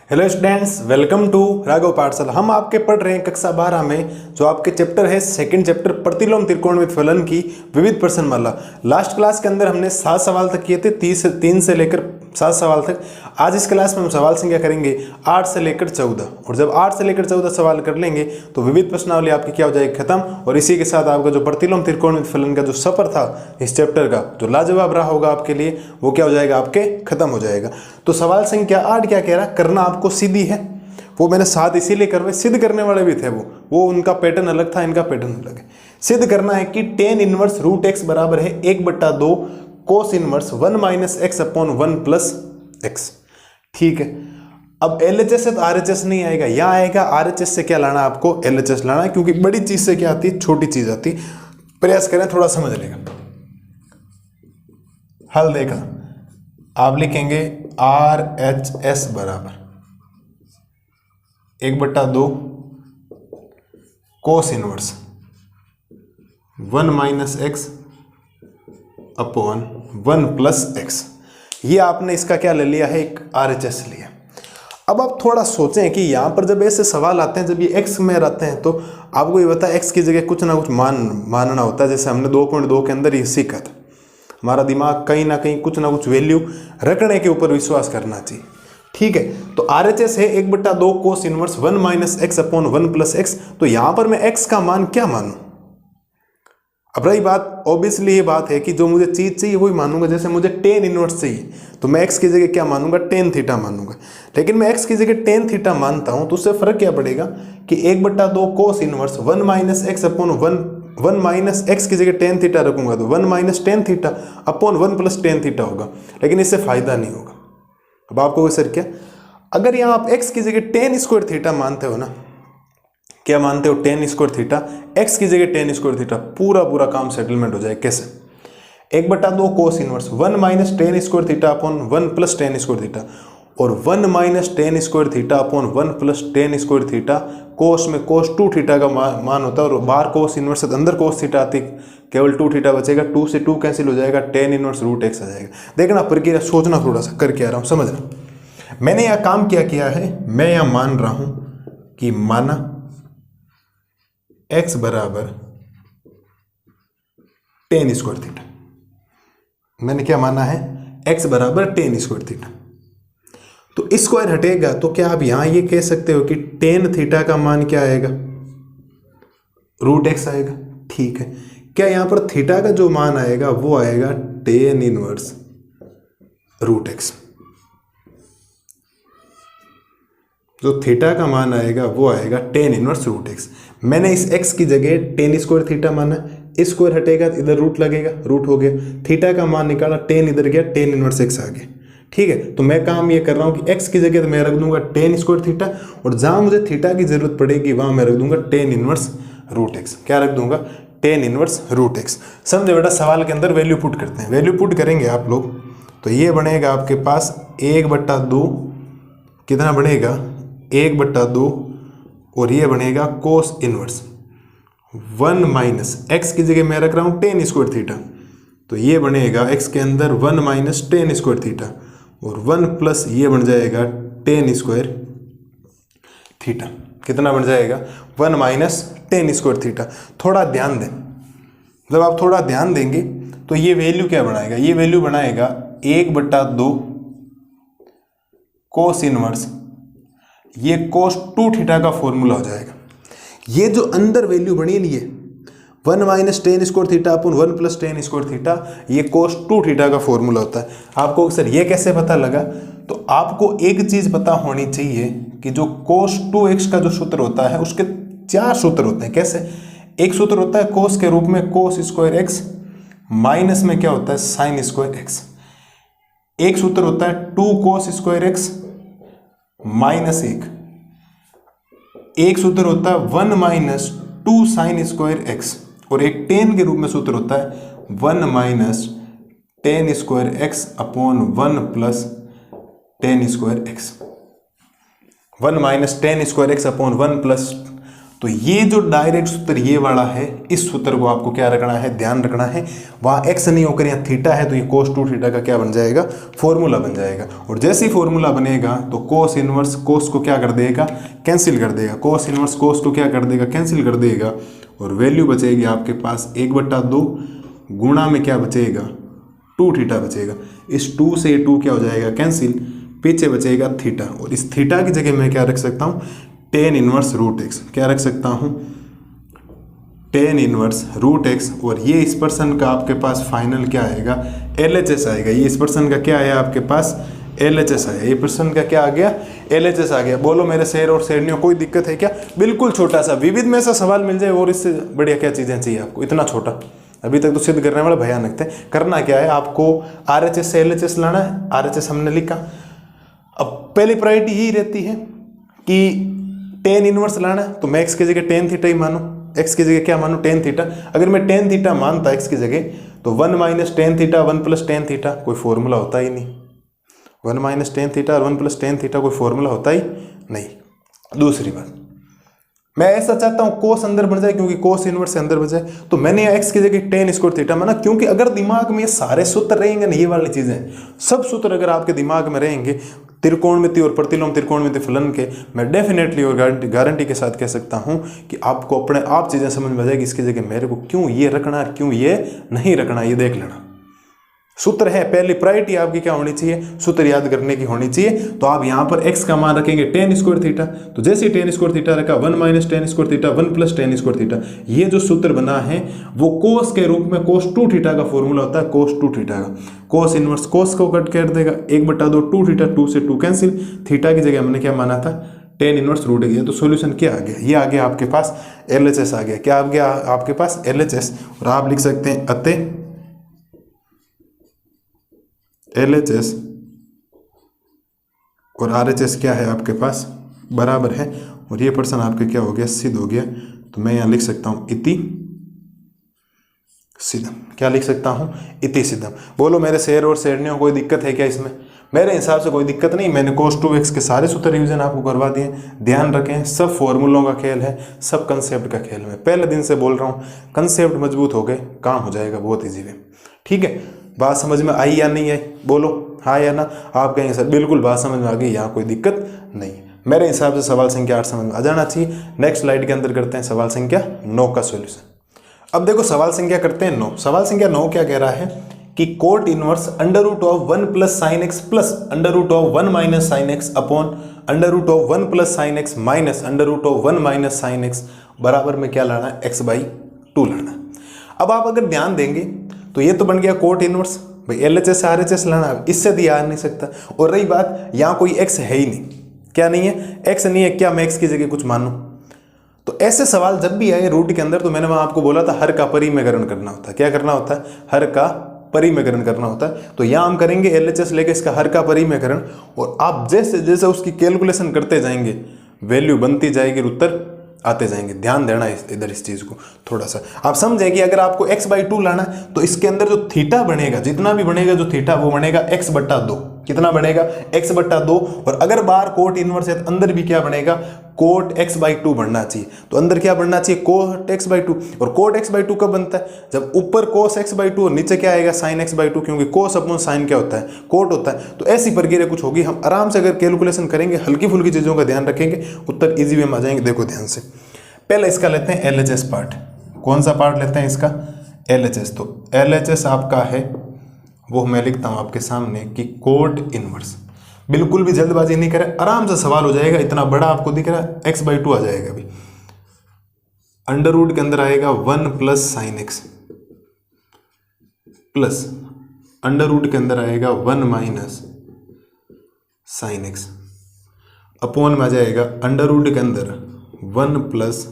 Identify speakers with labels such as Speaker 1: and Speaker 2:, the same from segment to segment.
Speaker 1: Hello students, welcome to Raghav Pathshala. हम आपके पढ़ रहे हैं कक्षा 12 में जो आपके चैप्टर है सेकंड चैप्टर प्रतिलोम त्रिकोणमिति फलन की विविध प्रश्नमाला। लास्ट क्लास के अंदर हमने 7 सवाल तक किए थे, 3 से लेकर 7 सवाल तक। आज इस क्लास में हम सवाल संख्या करेंगे 8 से लेकर 14, और जब 8 से लेकर 14 सवाल कर लेंगे तो विविध प्रश्नावली आपकी क्या हो जाएगी, खत्म। और इसी के साथ आपका जो प्रतिलोम त्रिकोणमिति फलन का जो सफर था इस चैप्टर का, जो लाजवाब रहा होगा आपके लिए, वो क्या हो जाएगा, आपके खत्म हो जाएगा। तो सवाल संख्या 8 क्या कह रहा है, करना आपको सीधी है। वो मैंने 7 इसीलिए करवाए, सिद्ध करने वाले भी थे वो उनका पैटर्न अलग था, इनका पैटर्न अलग है। सिद्ध करना है कि tan इनवर्स रूट एक्स बराबर है 1/2 cos inverse 1 - x upon 1 + x। ठीक है, अब LHS है तो RHS नहीं आएगा, यहाँ आएगा RHS से क्या लाना, आपको LHS लाना है, क्योंकि बड़ी चीज से क्या आती है, छोटी चीज आती। प्रयास करें थोड़ा समझ लेगा। हल देखा, आप लिखेंगे RHS बराबर 1/2 cos inverse 1 - x upon 1 + x। ये आपने इसका क्या ले लिया है, एक RHS लिया। अब आप थोड़ा सोचें कि यहाँ पर जब ऐसे सवाल आते हैं, जब ये x में रहते हैं, तो आपको ये पता है x की जगह कुछ ना कुछ मानना होता है। जैसे हमने 2.2 के अंदर ये सीखा था, हमारा दिमाग कहीं ना कहीं कुछ ना कुछ वैल्यू रखने के ऊपर विश्वास करना चाहिए। ठीक है, तो RHS है 1/2 cos inverse 1 - x upon 1 + x। तो यहां पर मैं x का मान क्या मानूं। अब रही बात, ऑब्वियसली ये बात है कि जो मुझे चीज चाहिए वही मानूंगा। जैसे मुझे tan इनवर्स चाहिए तो मैं x की जगह क्या मानूंगा, tan थीटा मानूंगा। लेकिन मैं x की जगह tan थीटा मानता हूं तो उससे फर्क क्या पड़ेगा कि 1/2 cos inverse 1 - x upon 1 - x की जगह tan थीटा रखूंगा तो 1 - tan theta upon 1 + tan theta होगा। लेकिन इससे फायदा नहीं होगा। अब आपको सर क्या, अगर यहाँ आप x की जगह tan² थीटा मानते हो ना, क्या मानते हो, tan² थीटा, x की जगह tan² थीटा, पूरा काम सेटलमेंट हो जाए। कैसे, 1/2 cos inverse 1 - tan² theta upon 1 + tan² theta, और 1 - tan² theta upon 1 + tan² theta. कोस में cos 2 थीटा का मान होता है, और बाहर कोस इनवर्स अंदर cos थीटा आती, केवल 2 थीटा बचेगा, 2 से 2 कैंसिल हो जाएगा, tan इनवर्स रूट x आ जाएगा। देखना प्रक्रिया, सोचना थोड़ा सा करके आ रहा हूँ, समझना। मैंने यहाँ काम क्या किया है, मैं यहाँ मान रहा हूँ कि माना x बराबर tan² थीटा। मैंने क्या माना है, x बराबर tan² थीटा। तो स्क्वायर हटेगा तो क्या आप यहां ये कह सकते हो कि tan थीटा का मान क्या आएगा, रूट x आएगा। ठीक है, क्या यहां पर थीटा का जो मान आएगा वो आएगा tan इनवर्स रूट x। जो थीटा का मान आएगा वो आएगा tan इनवर्स रूट x। मैंने इस x की जगह tan² थीटा माना, स्क्वायर हटेगा तो इधर रूट लगेगा, रूट हो गया, थीटा का मान निकाला, tan इधर गया, tan इनवर्स x आ गया। ठीक है, तो मैं काम ये कर रहा हूं कि x की जगह तो मैं रख दूंगा tan² थीटा, और जहां मुझे थीटा की जरूरत पड़ेगी वहां मैं रख दूंगा tan इनवर्स रूट x। क्या रख दूंगा, tan इनवर्स रूट x। समझे बेटा, सवाल के अंदर वैल्यू पुट करते हैं, वैल्यू पुट करेंगे आप लोग तो ये बनेगा आपके पास 1/2, कितना बनेगा 1/2, और ये बनेगा कोस इनवर्स 1 - x की जगह मैं रख रहा हूँ tan² थीटा, तो ये बनेगा x के अंदर 1 - tan² थीटा, और 1 + ये बन जाएगा tan² थीटा। कितना बन जाएगा, 1 - tan² थीटा। थोड़ा ध्यान दें, जब आप थोड़ा ध्यान देंगे तो ये वैल्यू क्या बनाएगा, ये वैल्यू बनाएगा 1/2 कोस इनवर्स, ये cos 2 थीटा का फॉर्मूला हो जाएगा। ये जो अंदर वैल्यू बनी है, ये 1 - tan² थीटा अपन 1 + tan² थीटा, ये cos 2 थीटा का फॉर्मूला होता है। आपको सर ये कैसे पता लगा, तो आपको एक चीज पता होनी चाहिए कि जो cos 2x का जो सूत्र होता है उसके 4 सूत्र होते हैं। कैसे, एक सूत्र होता है cos के रूप में cos² x, माइनस में क्या होता है sin² x। एक सूत्र होता है 2 cos² x -1, एक सूत्र होता है 1 - 2 sin² x, और एक tan के रूप में सूत्र होता है 1 - tan² x upon 1 + tan² x। 1 - tan² x upon 1 + तो ये जो डायरेक्ट सूत्र ये वाला है, इस सूत्र को आपको क्या रखना है, ध्यान रखना है। वहाँ x नहीं होकर यहाँ थीटा है तो ये cos 2 थीटा का क्या बन जाएगा, फॉर्मूला बन जाएगा। और जैसे ही फॉर्मूला बनेगा तो cos इनवर्स cos को क्या कर देगा, कैंसिल कर देगा। cos इनवर्स cos को क्या कर देगा, कैंसिल कर देगा। और वैल्यू बचेगी आपके पास 1/2 गुणा में क्या बचेगा, 2 थीटा बचेगा। इस 2 से 2 क्या हो जाएगा, कैंसिल, पीछे बचेगा थीटा। और इस थीटा की जगह मैं क्या रख सकता हूँ, tan इनवर्स रूट एक्स, क्या रख सकता हूँ, tan इनवर्स रूट एक्स। और ये इस पर्सन का आपके पास फाइनल क्या आएगा, LHS आएगा। ये इस पर्सन का क्या आया आपके पास, LHS आया। ये पर्सन का क्या आ गया, LHS आ गया। बोलो मेरे शेर और शेरनियों, कोई दिक्कत है क्या? बिल्कुल छोटा सा विविध में सा सवाल मिल जाए और इससे बढ़िया क्या चीज़ें चाहिए आपको, इतना छोटा। अभी तक तो सिद्ध करने वाला भयानक थे। करना क्या है, आपको RHS से LHS लाना है। RHS हमने लिखा। अब पहली प्रायोरिटी यही रहती है कि tan इनवर्स लाना है, तो मैं x की जगह tan थीटा ही मानूं। x की जगह क्या मानूं, tan थीटा। अगर मैं tan थीटा मानता x की जगह तो 1 - tan थीटा 1 + tan थीटा, कोई फॉर्मूला होता ही नहीं। 1 - tan थीटा और 1 + tan थीटा कोई फॉर्मूला होता ही नहीं। दूसरी बात, मैं ऐसा चाहता हूं cos अंदर बढ़ जाए, क्योंकि cos इनवर्स से अंदर बढ़ जाए, तो मैंने यहाँ x की जगह tan स्क्वायर थीटा माना। क्योंकि अगर दिमाग में ये सारे सूत्र रहेंगे ना, ये वाली चीजें, सब सूत्र अगर आपके दिमाग में रहेंगे, त्रिकोणमिति और प्रतिलोम त्रिकोणमिति फलन के, मैं डेफिनेटली और गारंटी के साथ कह सकता हूं कि आपको अपने आप चीजें समझ में आ जाएगी। इसकी जगह मेरे को क्यों ये रखना, क्यों ये नहीं रखना, ये देख लेना। सूत्र है, पहली प्रायोरिटी आपकी क्या होनी चाहिए, सूत्र याद करने की होनी चाहिए। तो आप यहाँ पर x का मान रखेंगे tan स्क्वायर थीटा, तो जैसे ही tan स्क्वायर थीटा रखा 1 - tan square theta 1 + tan square theta, ये जो सूत्र बना है वो cos के रूप में cos 2 थीटा का फॉर्मूला होता है, cos 2 थीटा का। cos इनवर्स cos को कट कर देगा, 1/2 2 थीटा, 2 से 2 कैंसिल, थीटा की जगह हमने क्या माना था, tan इनवर्स रूट है। तो सॉल्यूशन क्या आ गया, ये आ गया आपके पास LHS आ गया। क्या आ गया आपके पास, LHS। और आप लिख सकते हैं अतः LHS और RHS क्या है आपके पास, बराबर है। और ये पर्सन आपके क्या हो गया, सिद्ध हो गया। तो मैं यहाँ लिख सकता हूँ इति सिद्धम। क्या लिख सकता हूँ, इति सिद्धम। बोलो मेरे शेर और शेरनियों, कोई दिक्कत है क्या इसमें? मेरे हिसाब से कोई दिक्कत नहीं। मैंने cos 2x के सारे सूत्र रिवीजन आपको करवा दिए। ध्यान रखें, सब फॉर्मूलों का खेल है, सब कंसेप्ट का खेल है। पहले दिन से बोल रहा हूँ, कंसेप्ट मजबूत हो गए, काम हो जाएगा बहुत ईजी वे। ठीक है, बात समझ में आई या नहीं आई, बोलो हाँ या ना। आप कहेंगे सर बिल्कुल बात समझ में आ गई, यहाँ कोई दिक्कत नहीं। मेरे हिसाब से सवाल संख्या 8 समझ में आ जाना चाहिए। नेक्स्ट स्लाइड के अंदर करते हैं सवाल संख्या 9 का सॉल्यूशन। अब देखो सवाल संख्या करते हैं 9। सवाल संख्या 9 क्या कह रहा है कि coat inverse √1 + sin x plus √1 - sin x upon √1 + sin x minus √1 - sin x बराबर में क्या लाना है, x/2 लाना। अब आप अगर ध्यान देंगे तो ये तो बन गया कोट इनवर्स, भाई LHS RHS लाना, इससे दिया आ नहीं सकता। और रही बात, यहाँ कोई x है ही नहीं। क्या नहीं है, x नहीं है, क्या मैं x की जगह कुछ मानूं? तो ऐसे सवाल जब भी आए रूट के अंदर, तो मैंने वहां आपको बोला था हर का परिमेयकरण करना होता है। क्या करना होता है, हर का परिमेयकरण करना होता है। तो यहाँ हम करेंगे LHS लेके इसका हर का परिमेयकरण, और आप जैसे जैसे उसकी कैलकुलेशन करते जाएंगे वैल्यू बनती जाएगी, उत्तर आते जाएंगे। ध्यान देना इधर इस चीज को थोड़ा सा। आप समझें कि अगर आपको x/2 लाना है तो इसके अंदर जो थीटा बनेगा, जितना भी बनेगा जो थीटा, वो बनेगा x/2। कितना बनेगा, x/2। और अगर बाहर कोट इनवर्स है तो अंदर भी क्या बनेगा, कोट x/2 बनना चाहिए। तो अंदर क्या बनना चाहिए, कोट x/2। और कोट x/2 कब बनता है, जब ऊपर cos x/2 और नीचे क्या आएगा, sin x/2, क्योंकि cos अपॉन sin क्या होता है, कोट होता है। तो ऐसी प्रक्रिया कुछ होगी। हम आराम से अगर कैलकुलेशन करेंगे, हल्की फुल्की चीजों का ध्यान रखेंगे, उत्तर इजी वे में आ जाएंगे। देखो ध्यान से, पहले इसका लेते हैं LHS पार्ट। कौन सा पार्ट लेते हैं इसका, LHS। तो LHS आपका है, वो मैं लिखता हूं आपके सामने कि कोट इनवर्स। बिल्कुल भी जल्दबाजी नहीं करें, आराम से सवाल हो जाएगा। इतना बड़ा आपको दिख रहा है, x/2 आ जाएगा। अभी अंडर रूट के अंदर आएगा 1 + sin x plus under root के अंदर आएगा 1 - sin x अपॉन में आ जाएगा अंडर रूट के अंदर 1 +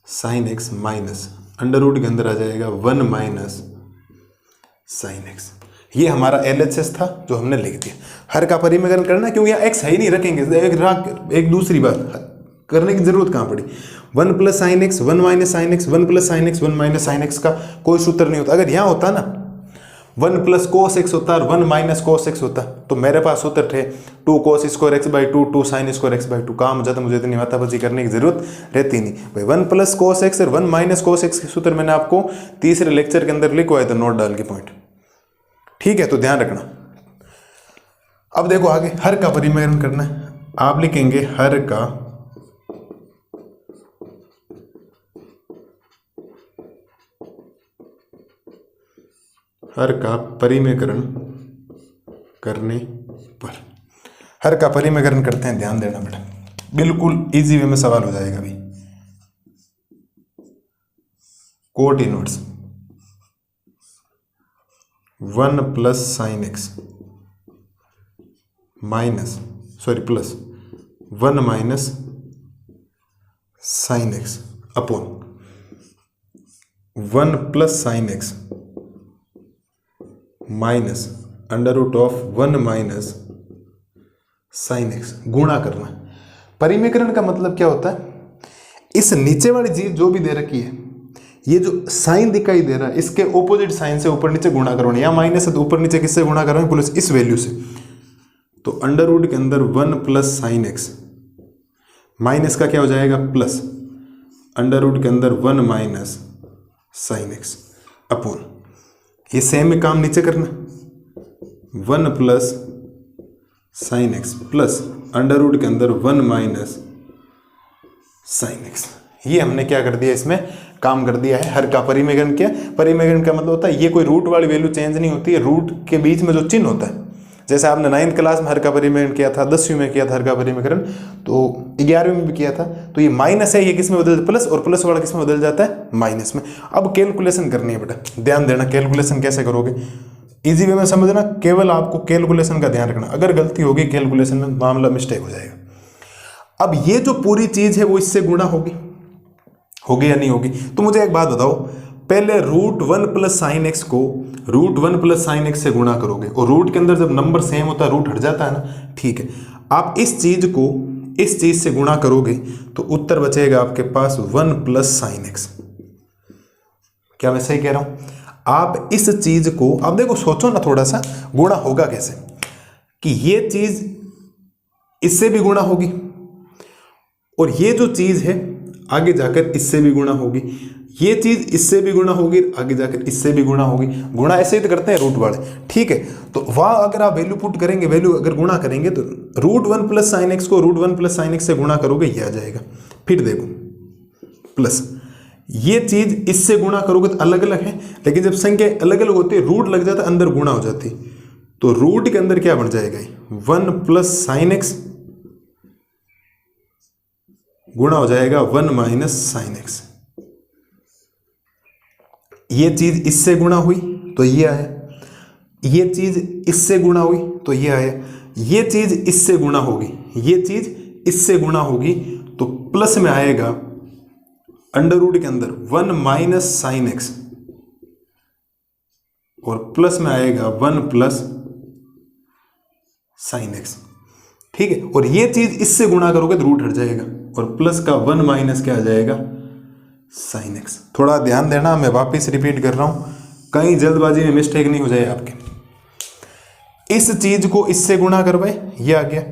Speaker 1: sin x minus under root के अंदर आ जाएगा 1 - sin x। ये हमारा LHS था जो हमने लिख दिया। हर का परिमेयकरण करना, क्योंकि यहाँ x है ही नहीं, रखेंगे एक दूसरी बात करने की जरूरत कहाँ पड़ी। 1 + sin x 1 - sin x 1 + sin x 1 - sin x का कोई सूत्र नहीं होता। अगर यहाँ होता ना 1 प्लस कोस एक्स होता है और 1 माइनस कोस एक्स होता है। तो मेरे पास सूत्र थे 2 cos square x by 2, 2 sign square x by 2। काम हो जाता, मुझे इतनी माताबाजी करने की जरूरत रहती नहीं भाई। 1 प्लस कोस एक्स और 1 माइनस कोस एक्स के सूत्र मैंने आपको तीसरे लेक्चर के अंदर लिखवाए थे नोट डाल के पॉइंट, ठीक है, तो ध्यान रखना। अब देखो आगे हर का परिमेलन करना है। आप लिखेंगे हर का परिमेयकरण करने पर, हर का परिमेयकरण करते हैं, ध्यान देना बेटा, बिल्कुल इजी वे में सवाल हो जाएगा अभी। Cot inverse 1 plus sine x plus 1 minus sine x upon 1 plus sine x minus under root of 1 minus sine x गुणा करना। परिमेयकरण का मतलब क्या होता है, इस नीचे वाली चीज जो भी दे रखी है, ये जो साइन दिखाई दे रहा है, इसके ऑपोजिट साइन से ऊपर नीचे गुणा करवाना, या माइनस है तो ऊपर नीचे किससे गुणा करवाएं, प्लस इस वैल्यू से। तो अंडर रूट के अंदर 1 प्लस साइन एक्स, माइनस का क्या हो जाएगा प्लस, अंडर रूट के अंदर 1 माइनस साइन एक्स अपॉन, ये सेम में काम नीचे करना, 1 plus sine x plus under root के अंदर 1 माइनस साइन एक्स। ये हमने क्या कर दिया, इसमें काम कर दिया है हर का परिमेयकरण। क्या परिमेयकरण का मतलब होता है, ये कोई रूट वाली वैल्यू चेंज नहीं होती है, रूट के बीच में जो चिन्ह होता है, जैसे आपने 9th क्लास में हर का परिमेयकरण किया था, 10वीं में किया था हर का परिमेयकरण, तो 11वीं में भी किया था। तो ये माइनस है, ये किस में बदल जाता है प्लस, और प्लस वाला किस में बदल जाता है माइनस में। अब कैलकुलेशन करनी है बेटा, ध्यान देना, कैलकुलेशन कैसे करोगे, इजी वे में समझना, केवल आपको कैलकुलेशन का ध्यान रखना। अगर गलती होगी कैलकुलेशन में, मामला मिस्टेक हो जाएगा। अब ये जो पूरी चीज है वो इससे गुणा होगी या नहीं होगी। तो मुझे एक बात बताओ, पहले रूट 1 प्लस साइन एक्स को रूट 1 प्लस साइन एक्स से गुणा करोगे, और रूट के अंदर जब नंबर सेम होता है रूट हट जाता है ना, ठीक है। आप इस चीज को इस चीज से गुणा करोगे तो उत्तर बचेगा आपके पास 1 प्लस साइन एक्स। क्या मैं सही कह रहा हूं? आप इस चीज को, अब देखो सोचो ना थोड़ा सा, गुणा होगा कैसे, कि ये चीज इससे भी गुणा होगी, और ये जो चीज है आगे जाकर इससे भी गुणा होगी, ये चीज इससे भी गुणा होगी, आगे जाकर इससे भी गुणा होगी। गुणा ऐसे ही तो करते हैं रूट वाले, ठीक है। तो वहां अगर आप वैल्यू पुट करेंगे, वैल्यू अगर गुणा करेंगे, तो रूट 1 प्लस साइन एक्स को रूट 1 प्लस साइन एक्स से गुणा करोगे, ये आ जाएगा। फिर देखो प्लस ये चीज इससे गुणा करोगे तो अलग अलग है, लेकिन जब संख्या अलग अलग होती है, रूट लग जाता है, अंदर गुणा हो जाती है, तो रूट के अंदर क्या बन जाएगा, 1 प्लस साइन एक्स गुणा हो जाएगा 1 माइनस साइन एक्स। ये चीज इससे गुणा हुई तो ये आया, ये चीज इससे गुणा हुई तो ये आया, ये चीज इससे गुणा होगी, ये चीज इससे गुणा होगी, तो प्लस में आएगा अंडर रूट के अंदर 1 माइनस साइन एक्स, और प्लस में आएगा 1 प्लस साइन एक्स, ठीक है। और ये चीज इससे गुणा करोगे तो रूट हट जाएगा, और प्लस का 1 माइनस क्या आ जाएगा साइन एक्स। थोड़ा ध्यान देना, मैं वापस रिपीट कर रहा हूं, कहीं जल्दबाजी में मिस्टेक नहीं हो जाए आपके। इस चीज को इससे गुणा करवाए, ये आ गया,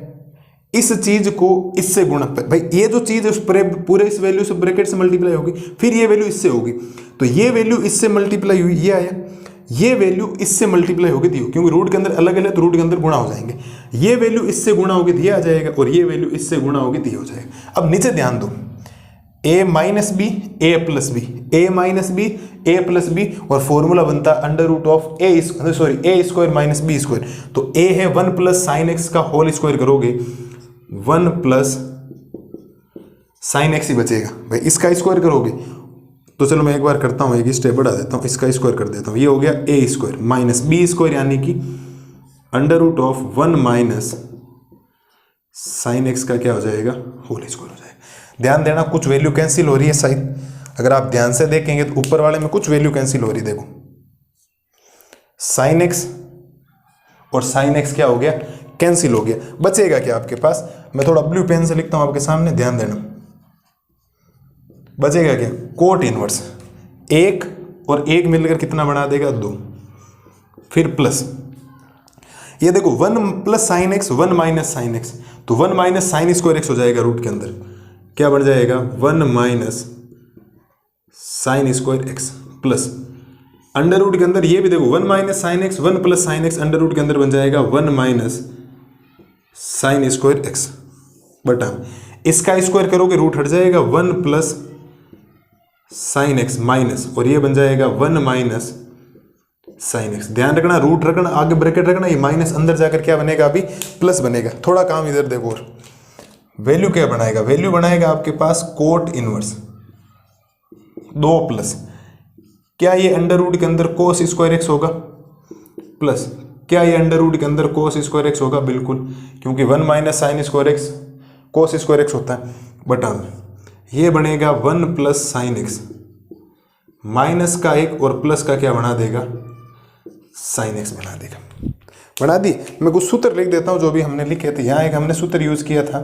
Speaker 1: इस चीज को इससे गुणा, भाई ये जो चीज उस पूरे इस वैल्यू से ब्रैकेट से मल्टीप्लाई होगी, फिर ये वैल्यू इससे होगी, तो ये वैल्यू इससे मल्टीप्लाई हुई, ये आया, ये वैल्यू इससे मल्टीप्लाई होगी थी, क्योंकि रूट के अंदर अलग अलग, तो रूट के अंदर गुणा हो जाएंगे। ये वैल्यू इससे गुणा होगी, ये आ जाएगा, और ये वैल्यू इससे गुणा होगी, ये हो जाएगा। अब नीचे ध्यान दो, a minus b a plus b, a minus b a plus b, और फॉर्मूला बनता है under root of a square minus b square. तो a है 1 प्लस साइन एक्स का होल स्क्वायर करोगे, 1 प्लस साइन एक्स ही बचेगा, भाई इसका स्क्वायर करोगे तो चलो मैं एक बार करता हूँ, एक स्टेप बढ़ा देता हूँ, इसका स्क्वायर कर देता हूँ, ये हो गया a square minus b square, यानी कि under root of 1 minus sine x का क्या हो जाएगा होल स्क्वायर हो जाएगा। ध्यान देना, कुछ वैल्यू कैंसिल हो रही है शायद, अगर आप ध्यान से देखेंगे तो ऊपर वाले में कुछ वैल्यू कैंसिल हो रही है। देखो साइन एक्स और साइन एक्स क्या हो गया, कैंसिल हो गया। बचेगा क्या आपके पास, मैं थोड़ा ब्लू पेन से लिखता हूं आपके सामने, ध्यान देना। बचेगा क्या, कोट इनवर्स, एक और एक मिलकर कितना बना देगा 2, फिर प्लस, ये देखो 1 plus sine x 1 minus sine x, तो 1 माइनस साइन स्क्वायर एक्स हो जाएगा रूट के अंदर, क्या बन जाएगा 1 minus sine square x plus under root के अंदर ये भी देखो 1 minus sine x 1 plus sine x under root के अंदर बन जाएगा 1 माइनस साइन स्क्वायर एक्स बटा इसका स्क्वायर करोगे रूट हट जाएगा 1 प्लस साइन एक्स माइनस और ये बन जाएगा 1 माइनस साइन एक्स। ध्यान रखना रूट रखना आगे ब्रैकेट रखना, ये माइनस अंदर जाकर क्या बनेगा अभी प्लस बनेगा। थोड़ा काम इधर देखो और वैल्यू क्या बनाएगा, वैल्यू बनाएगा आपके पास कोट इनवर्स 2 प्लस क्या ये अंडर रूट के अंदर कोस स्क्वायर एक्स होगा प्लस क्या ये अंडर रूट के अंदर कोस स्क्वायर एक्स होगा, बिल्कुल, क्योंकि 1 minus sine square x cos square x होता है बटा ये बनेगा 1 प्लस साइन एक्स माइनस का एक और प्लस का क्या बना देगा साइन एक्स बना देगा। बना दी। मैं कुछ सूत्र लिख देता हूं जो भी हमने लिखे थे। यहाँ एक हमने सूत्र यूज किया था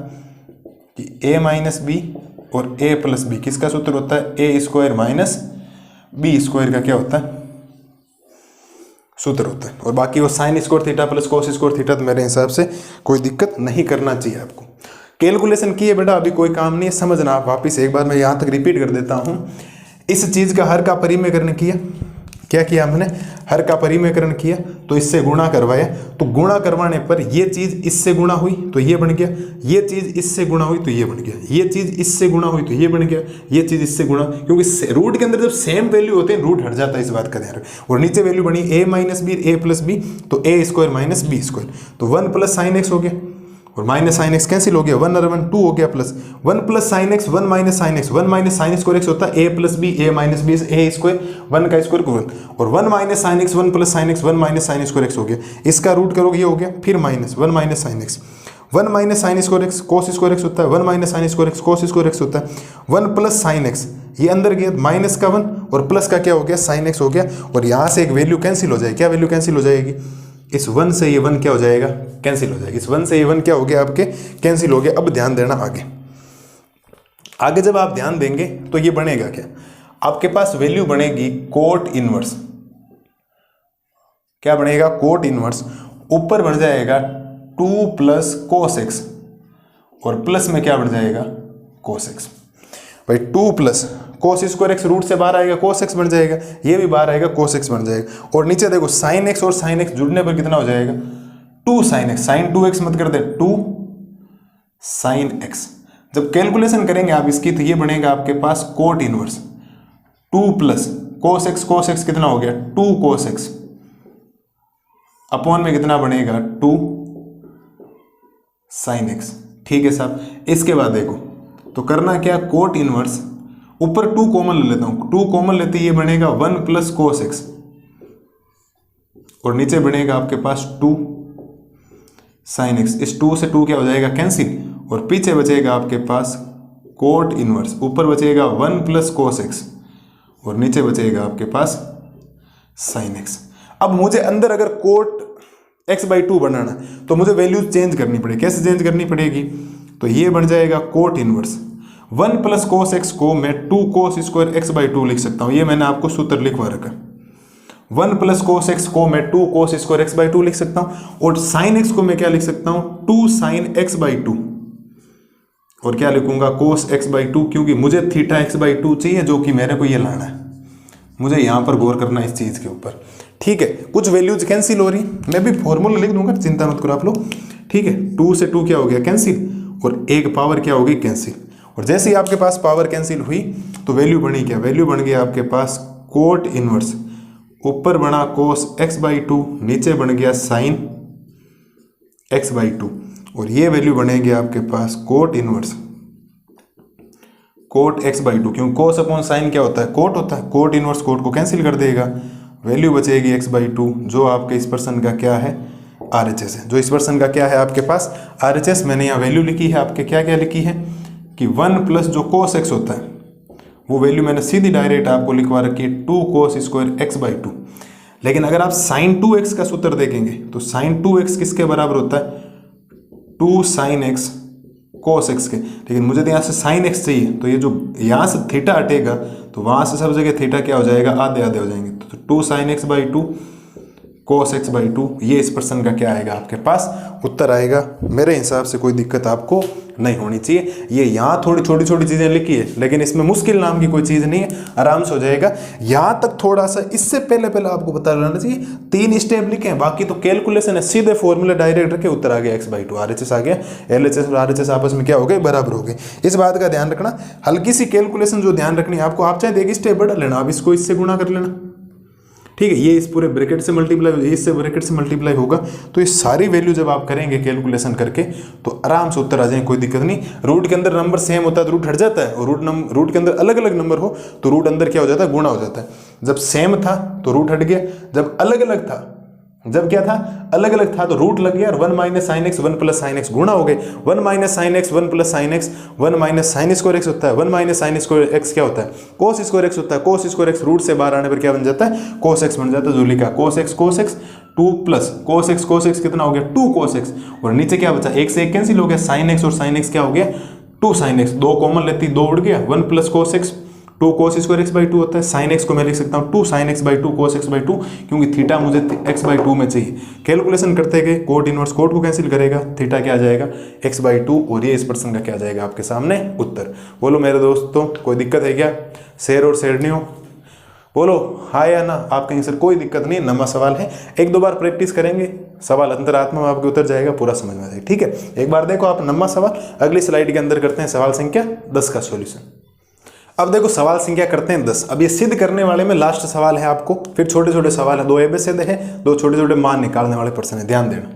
Speaker 1: कि a माइनस बी और a प्लस बी किसका सूत्र होता है, ए स्क्वायर माइनस बी स्क्वायर का क्या होता है सूत्र होता है। और बाकी वो sine square theta plus cos square theta, तो मेरे हिसाब से कोई दिक्कत नहीं करना चाहिए आपको। कैलकुलेशन किए बेटा अभी कोई काम नहीं है, समझना आप वापिस एक बार मैं यहाँ तक रिपीट कर देता हूँ। इस चीज़ का हर का परिमेयकरण किया, क्या किया हमने हर का परिमेयकरण किया, तो इससे गुणा करवाया, तो गुणा करवाने पर ये चीज़ इससे गुणा हुई तो ये बन गया, ये चीज़ इससे गुणा हुई तो ये बन गया, ये चीज़ इससे गुणा हुई तो ये बन गया, ये चीज़ इससे गुणा, क्योंकि रूट के अंदर जब सेम वैल्यू होते हैं रूट हट जाता है, इस बात का ध्यान रखें। और नीचे वैल्यू बनी a minus b a plus b, तो a square minus b square, तो 1 प्लस साइन एक्स हो गया और माइनस साइन एक्स कैंसिल हो गया, 1 और 1 2 हो गया, plus 1 plus sine x 1 minus sine x 1 minus sine square x होता है a plus b a minus b a square 1 का स्क्वायर 1 और 1 minus sine x 1 plus sine x 1 minus sine square x हो गया, इसका रूट करोगे ये हो गया, फिर minus 1 minus sine x 1 minus sine square x cos square x होता है, 1 minus sine square x cos square x होता है, 1 प्लस साइन एक्स ये अंदर गया माइनस का 1 और प्लस का क्या हो गया साइन एक्स हो गया, और यहाँ से एक वैल्यू कैंसिल हो जाएगी, क्या वैल्यू कैंसिल हो जाएगी, इस 1 से ये 1 क्या हो जाएगा कैंसिल हो जाएगा, इस 1 से ये 1 क्या हो गया आपके कैंसिल हो गया। अब ध्यान देना आगे, आगे जब आप ध्यान देंगे तो ये बनेगा क्या, आपके पास वैल्यू बनेगी कोट इनवर्स, क्या बनेगा कोट इनवर्स, ऊपर बन जाएगा 2 प्लस कोस एक्स और प्लस में क्या बन जाएगा कोस एक्स। भाई 2 plus cos square x root से बाहर आएगा कोस एक्स बन जाएगा, ये भी बाहर आएगा कोस एक्स बन जाएगा, और नीचे देखो साइन एक्स और साइन एक्स जुड़ने पर कितना हो जाएगा 2 साइन एक्स, साइन 2x मत कर दे 2 साइन एक्स। जब कैलकुलेशन करेंगे आप इसकी तो ये बनेगा आपके पास cot inverse 2 plus cos x कितना हो गया 2 कोस एक्स अपॉन में कितना बनेगा 2 साइन एक्स। ठीक है साहब, इसके बाद देखो तो करना क्या, कोट इनवर्स ऊपर 2 कॉमन ले लेता हूं, 2 कॉमन लेते ये बनेगा 1 प्लस कोस एक्स और नीचे बनेगा आपके पास 2 साइन एक्स, इस 2 से 2 क्या हो जाएगा कैंसिल और पीछे बचेगा आपके पास कोट इनवर्स, ऊपर बचेगा 1 प्लस कोस एक्स और नीचे बचेगा आपके पास साइन एक्स। अब मुझे अंदर अगर कोट x/2 बनाना तो मुझे वैल्यू चेंज करनी पड़ेगी, कैसे चेंज करनी पड़ेगी, तो ये बन जाएगा coat inverse 1 plus cos x को मैं 2 कोस स्क्वायर x/2 लिख सकता हूं, ये मैंने आपको सूत्र लिखवा रखा, 1 प्लस कोस एक्स को मैं 2 कोस स्क्वायर x/2 लिख सकता हूं, और साइन एक्स को मैं क्या लिख सकता हूं 2 साइन x/2 और क्या लिखूंगा कोस x/2, क्योंकि मुझे थीटा x/2 चाहिए जो कि मेरे को ये लाना है, मुझे यहां पर गौर करना है इस चीज के ऊपर। ठीक है, कुछ वैल्यूज कैंसिल हो रही, मैं भी फॉर्मूला लिख दूंगा, चिंता मत करो आप लोग। ठीक है, 2 से 2 क्या हो गया कैंसिल और एक पावर क्या हो गई कैंसिल, और जैसे ही आपके पास पावर कैंसिल हुई तो वैल्यू बनी क्या, वैल्यू बन गया आपके पास कोट इनवर्स, ऊपर बना कोस x/2 नीचे बन गया साइन x/2 और ये वैल्यू बनेगी आपके पास कोट इनवर्स कोट x/2, क्योंकि कोस अपॉन साइन क्या होता है कोट होता है, कोट इनवर्स कोट को कैंसिल कर देगा, वैल्यू बचेगी x/2 जो आपके इस पर्सन का क्या है RHS है, जो इस पर्सन का क्या है आपके पास RHS। मैंने यहाँ वैल्यू लिखी है आपके क्या क्या लिखी है कि 1 प्लस जो कोस एक्स होता है वो वैल्यू मैंने सीधी डायरेक्ट आपको लिखवा रखी है 2 कोस स्क्वायर x/2। लेकिन अगर आप साइन 2x का सूत्र देखेंगे तो साइन 2x किसके बराबर होता है 2 साइन x कोस x के, लेकिन मुझे तो यहाँ से साइन x चाहिए, तो ये जो यहाँ से थीटा हटेगा तो वहाँ से सब जगह थीटा क्या हो जाएगा आधे आधे हो जाएंगे, तो 2 sign x/2 cos x by 2, ये इस प्रश्न का क्या आएगा आपके पास उत्तर आएगा। मेरे हिसाब से कोई दिक्कत आपको नहीं होनी चाहिए। ये यहाँ थोड़ी छोटी छोटी चीज़ें लिखी है, लेकिन इसमें मुश्किल नाम की कोई चीज़ नहीं है, आराम से हो जाएगा। यहाँ तक थोड़ा सा इससे पहले आपको बता लेना चाहिए, 3 स्टेप लिखे हैं, बाकी तो कैलकुलेशन है, सीधे फॉर्मूला डायरेक्ट रखे, उत्तर आ गया x बाई 2, RHS आ गया, LHS और RHS आपस में क्या हो गए, बराबर हो गए। इस बात का ध्यान रखना, हल्की सी कैलकुलेशन जो ध्यान रखनी है आपको, आप चाहे एक स्टेप बढ़ा लेना, आप इसको इससे गुणा कर लेना, ठीक है, ये इस पूरे ब्रैकेट से मल्टीप्लाई, इससे ब्रैकेट से मल्टीप्लाई होगा, तो ये सारी वैल्यू जब आप करेंगे कैलकुलेशन करके तो आराम से उत्तर आ जाएंगे, कोई दिक्कत नहीं। रूट के अंदर नंबर सेम होता है तो रूट हट जाता है, और रूट के अंदर अलग अलग नंबर हो तो रूट अंदर क्या हो जाता है, गुणा हो जाता है। जब सेम था तो रूट हट गया, जब अलग अलग था, जब क्या था, अलग अलग था तो रूट लग गया, और 1 minus sine x 1 plus sine x गुणा हो गए। 1 minus sine x 1 plus sine x 1 minus sine square x होता है, 1 माइनस साइन स्क्वायर एक्स क्या होता है, कोस स्क्वायर एक्स होता है। कोस स्क्वायर एक्स रूट से बाहर आने पर क्या बन जाता है, कोस एक्स बन जाता है, जो लिखा cos x 2 plus cos x कितना हो गया 2 कोस एक्स, और नीचे क्या बचा, एक से एक कैंसिल हो गया, साइन एक्स और साइन एक्स क्या हो गया 2 साइन एक्स, 2 कॉमन लेती 2 उड़ गया, 1 plus cos x 2 cos square x by 2 होता है। साइन एक्स को मैं लिख सकता हूँ 2 sine x by 2 cos x by 2, क्योंकि थीटा मुझे एक्स बाई 2 में चाहिए। कैलकुलेशन करते गए कोट इनवर्स कोट को कैंसिल करेगा, थीटा क्या आ जाएगा एक्स बाई 2, और ये इस प्रश्न का क्या आ जाएगा आपके सामने उत्तर। बोलो मेरे दोस्तों कोई दिक्कत है क्या, शेर और शेरनी हो, बोलो हाँ या ना, आपके आंसर कोई दिक्कत नहीं, लंबा सवाल है, 1-2 बार प्रैक्टिस करेंगे, सवाल अंतरात्मा में आपके उतर जाएगा, पूरा समझ में आ जाएगा, ठीक है। एक बार देखो आप लंबा सवाल, अगली स्लाइड के अंदर करते हैं सवाल संख्या 10 का सॉल्यूशन। अब देखो सवाल संख्या करते हैं 10। अब ये सिद्ध करने वाले में लास्ट सवाल है आपको, फिर छोटे छोटे सवाल है, 2 एबेसिड है, 2 छोटे छोटे मान निकालने वाले प्रश्न है, ध्यान देना।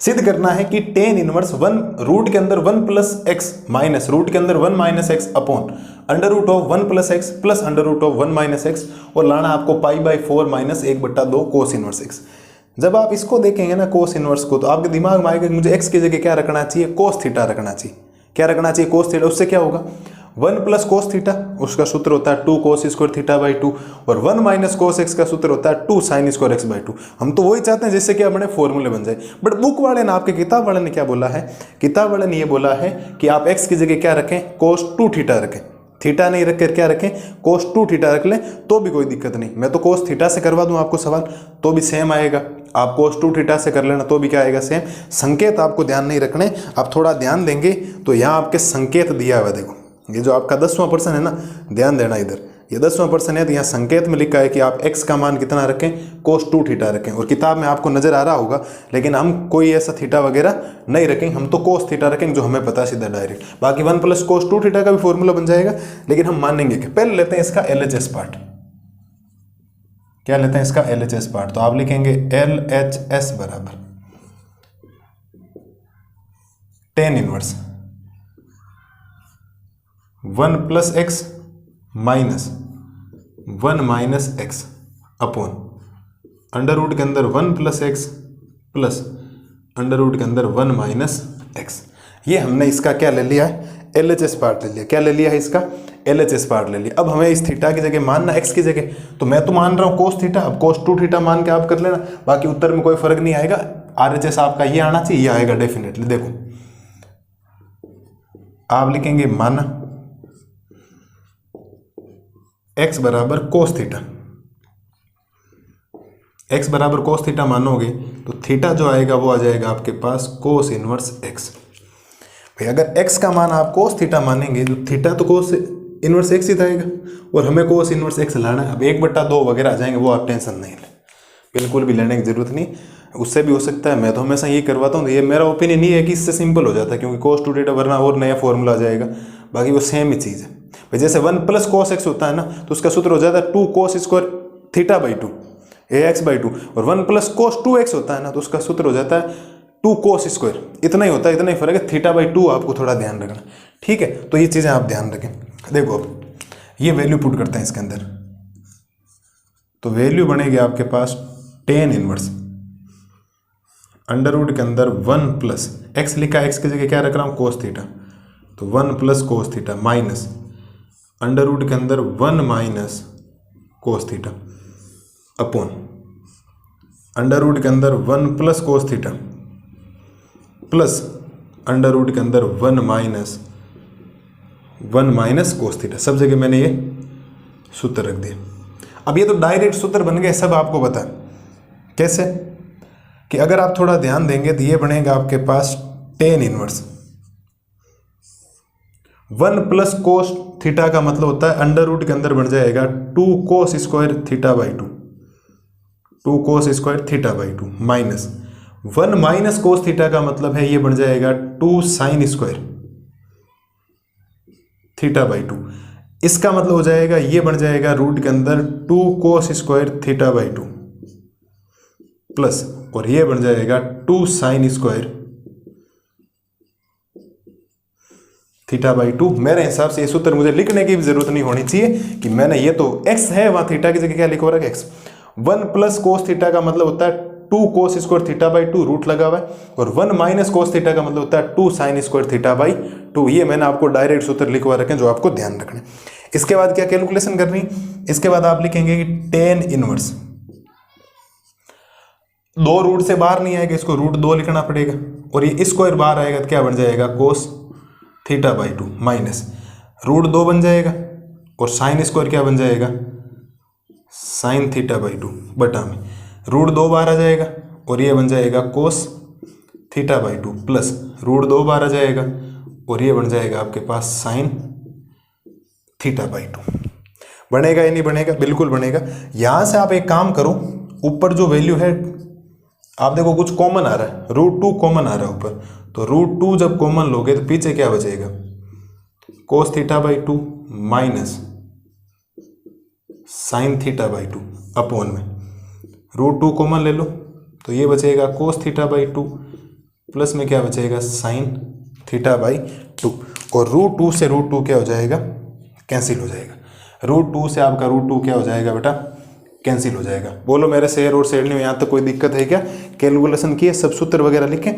Speaker 1: सिद्ध करना है कि टेन इनवर्स 1 रूट के अंदर 1 प्लस एक्स माइनस रूट के अंदर 1 minus x upon under root of 1 plus x plus under root of 1 minus x, और लाना आपको pi by 4 minus 1/2 cos inverse x. जब आप इसको देखेंगे ना कोस इनवर्स को, तो आपके दिमाग में आएगा कि मुझे एक्स की जगह क्या रखना चाहिए, कोस थीटा रखना चाहिए। क्या रखना चाहिए, कोस थीटा। उससे क्या होगा 1 प्लस कोस थीटा, उसका सूत्र होता है 2 कोस स्क्वायर थीटा बाई 2, और 1 माइनस कोस एक्स का सूत्र होता है 2 साइन स्क्वायर एक्स बाई 2। हम तो वही चाहते हैं जिससे कि अपने फॉर्मूले बन जाए, बट बुक वाले ने, आपके किताब वाले ने क्या बोला है, किताब वाले ने ये बोला है कि आप एक्स की जगह क्या रखें, कोस 2 थीटा रखें, थीटा नहीं रख कर क्या रखें, कोस 2 थीटा रख लें तो भी कोई दिक्कत नहीं। मैं तो कोस थीटा से करवा दूं आपको सवाल तो भी सेम आएगा, आप कोस 2 थीटा से कर लेना तो भी क्या आएगा, सेम। संकेत आपको ध्यान नहीं रखने, आप थोड़ा ध्यान देंगे तो यहाँ आपके संकेत दिया हुआ, देखो ये जो आपका 10वां प्रश्न है ना, ध्यान देना इधर, ये 10वां प्रश्न है, तो यहाँ संकेत में लिखा है कि आप x का मान कितना रखें, कोस 2 थीटा रखें, और किताब में आपको नजर आ रहा होगा, लेकिन हम कोई ऐसा थीटा वगैरह नहीं रखेंगे, हम तो कोस थीटा रखेंगे जो हमें पता है सीधा डायरेक्ट। बाकी 1 प्लस कोस 2 थीटा का भी फॉर्मूला बन जाएगा, लेकिन हम मानेंगे कि पहले लेते हैं इसका LHS पार्ट। क्या लेते हैं इसका LHS पार्ट, तो आप लिखेंगे LHS बराबर tan inverse 1 plus x minus 1 minus x upon under root के अंदर 1 plus x plus under root के अंदर 1 माइनस एक्स। ये हमने इसका क्या ले लिया है, LHS पार्ट ले लिया। क्या ले लिया है इसका, LHS पार्ट ले लिया। अब हमें इस थीटा की जगह मानना एक्स की जगह, तो मैं तो मान रहा हूँ कोस थीटा, अब कोस 2 थीटा मान के आप कर लेना, बाकी उत्तर में कोई फर्क नहीं आएगा। RHS आपका ये आना चाहिए, ये आएगा डेफिनेटली। देखो आप लिखेंगे माना x बराबर कोस थीटा, x बराबर कोस थीटा मानोगे तो थीटा जो आएगा वो आ जाएगा आपके पास कोस इनवर्स x। भाई अगर x का मान आप कोस थीटा मानेंगे तो थीटा तो कोस इनवर्स x ही आएगा, और हमें कोस इनवर्स x लाना है। अब 1/2 वगैरह आ जाएंगे, वो आप टेंशन नहीं लें, बिल्कुल भी लेने की जरूरत नहीं, उससे भी हो सकता है। मैं तो हमेशा यही करवाता हूँ, ये मेरा ओपिनियन ही है कि इससे सिंपल हो जाता है, क्योंकि कोस 2 थीटा वरना और नया फॉर्मूला आ जाएगा, बाकी वो सेम ही चीज़ है। भाई जैसे 1 प्लस कोस एक्स होता है ना, तो उसका सूत्र हो जाता है 2 cos square theta by 2 AX by 2, और 1 प्लस कोस 2x होता है ना, तो उसका सूत्र हो जाता है 2 कोस स्क्वायर। इतना ही होता है, इतना ही फर्क है, थीटा बाई 2 आपको थोड़ा ध्यान रखना, ठीक है। तो ये चीज़ें आप ध्यान रखें। देखो अब ये वैल्यू पुट करते हैं इसके अंदर, तो वैल्यू बनेगी आपके पास टेन इनवर्स अंडर रूट के अंदर 1 प्लस एक्स लिखा है, एक्स की जगह क्या रख रहा हूँ कोस थीटा, तो 1 plus cos theta minus under root के अंदर 1 minus cos theta upon under root के अंदर 1 plus cos theta plus under root के अंदर 1 माइनस कोस थीटा। सब जगह मैंने ये सूत्र रख दिया। अब ये तो डायरेक्ट सूत्र बन गए, सब आपको पता है, कैसे कि अगर आप थोड़ा ध्यान देंगे तो ये बनेगा आपके पास tan inverse 1 plus cos theta का मतलब होता है अंडर रूट के अंदर बन जाएगा 2 cos square theta by 2 cos square theta by 2 minus 1 minus cos theta का मतलब है ये बन जाएगा 2 साइन स्क्वायर थीटा बाई 2। इसका मतलब हो जाएगा ये बन जाएगा रूट के अंदर 2 cos square theta by 2 plus और ये बन जाएगा 2 साइन स्क्वायर थीटा बाई 2। मेरे हिसाब से ये सूत्र मुझे लिखने की भी जरूरत नहीं होनी चाहिए कि मैंने ये तो x है वहां थीटा की जगह क्या लिखा हुआ है x। 1 प्लस कोस थीटा का मतलब होता है 2 cos square theta by 2 root लगा हुआ है और 1 माइनस कोस थीटा का मतलब होता है 2 साइन स्क्वायर थीटा बाई 2। ये मैंने आपको डायरेक्ट सूत्र लिखवा रखे जो आपको ध्यान रखने। इसके बाद क्या कैलकुलेशन करनी, इसके बाद आप लिखेंगे कि टेन इनवर्स 2 रूट से बाहर नहीं आएगा, इसको रूट 2 लिखना पड़ेगा और ये स्क्वायर बाहर आएगा तो क्या बन जाएगा cos theta by 2 minus root 2 बन जाएगा और साइन स्क्वायर क्या बन जाएगा साइन थीटा बाई 2 बटा में रूट 2 बाहर आ जाएगा और ये बन जाएगा cos theta by 2 plus root 2 बाहर आ जाएगा और ये बन जाएगा आपके पास साइन थीटा बाई 2। बनेगा या नहीं बनेगा? बिल्कुल बनेगा। यहां से आप एक काम करो, ऊपर जो वैल्यू है आप देखो कुछ कॉमन आ रहा है, रूट 2 कॉमन आ रहा है ऊपर, तो रूट 2 जब कॉमन लोगे तो पीछे क्या बचेगा कोस theta by 2 minus sine theta by 2 upon में रूट 2 कॉमन ले लो तो ये बचेगा कोस थीटा बाई 2 प्लस में क्या बचेगा साइन थीटा बाई 2 और रूट 2 से रूट 2 क्या हो जाएगा कैंसिल हो जाएगा। रूट 2 से आपका रूट 2 क्या हो जाएगा बेटा कैंसिल हो जाएगा। बोलो मेरे शेयर और शेयर नहीं, यहाँ तक कोई दिक्कत है क्या? कैलकुलेशन किए, सब सूत्र वगैरह लिखे।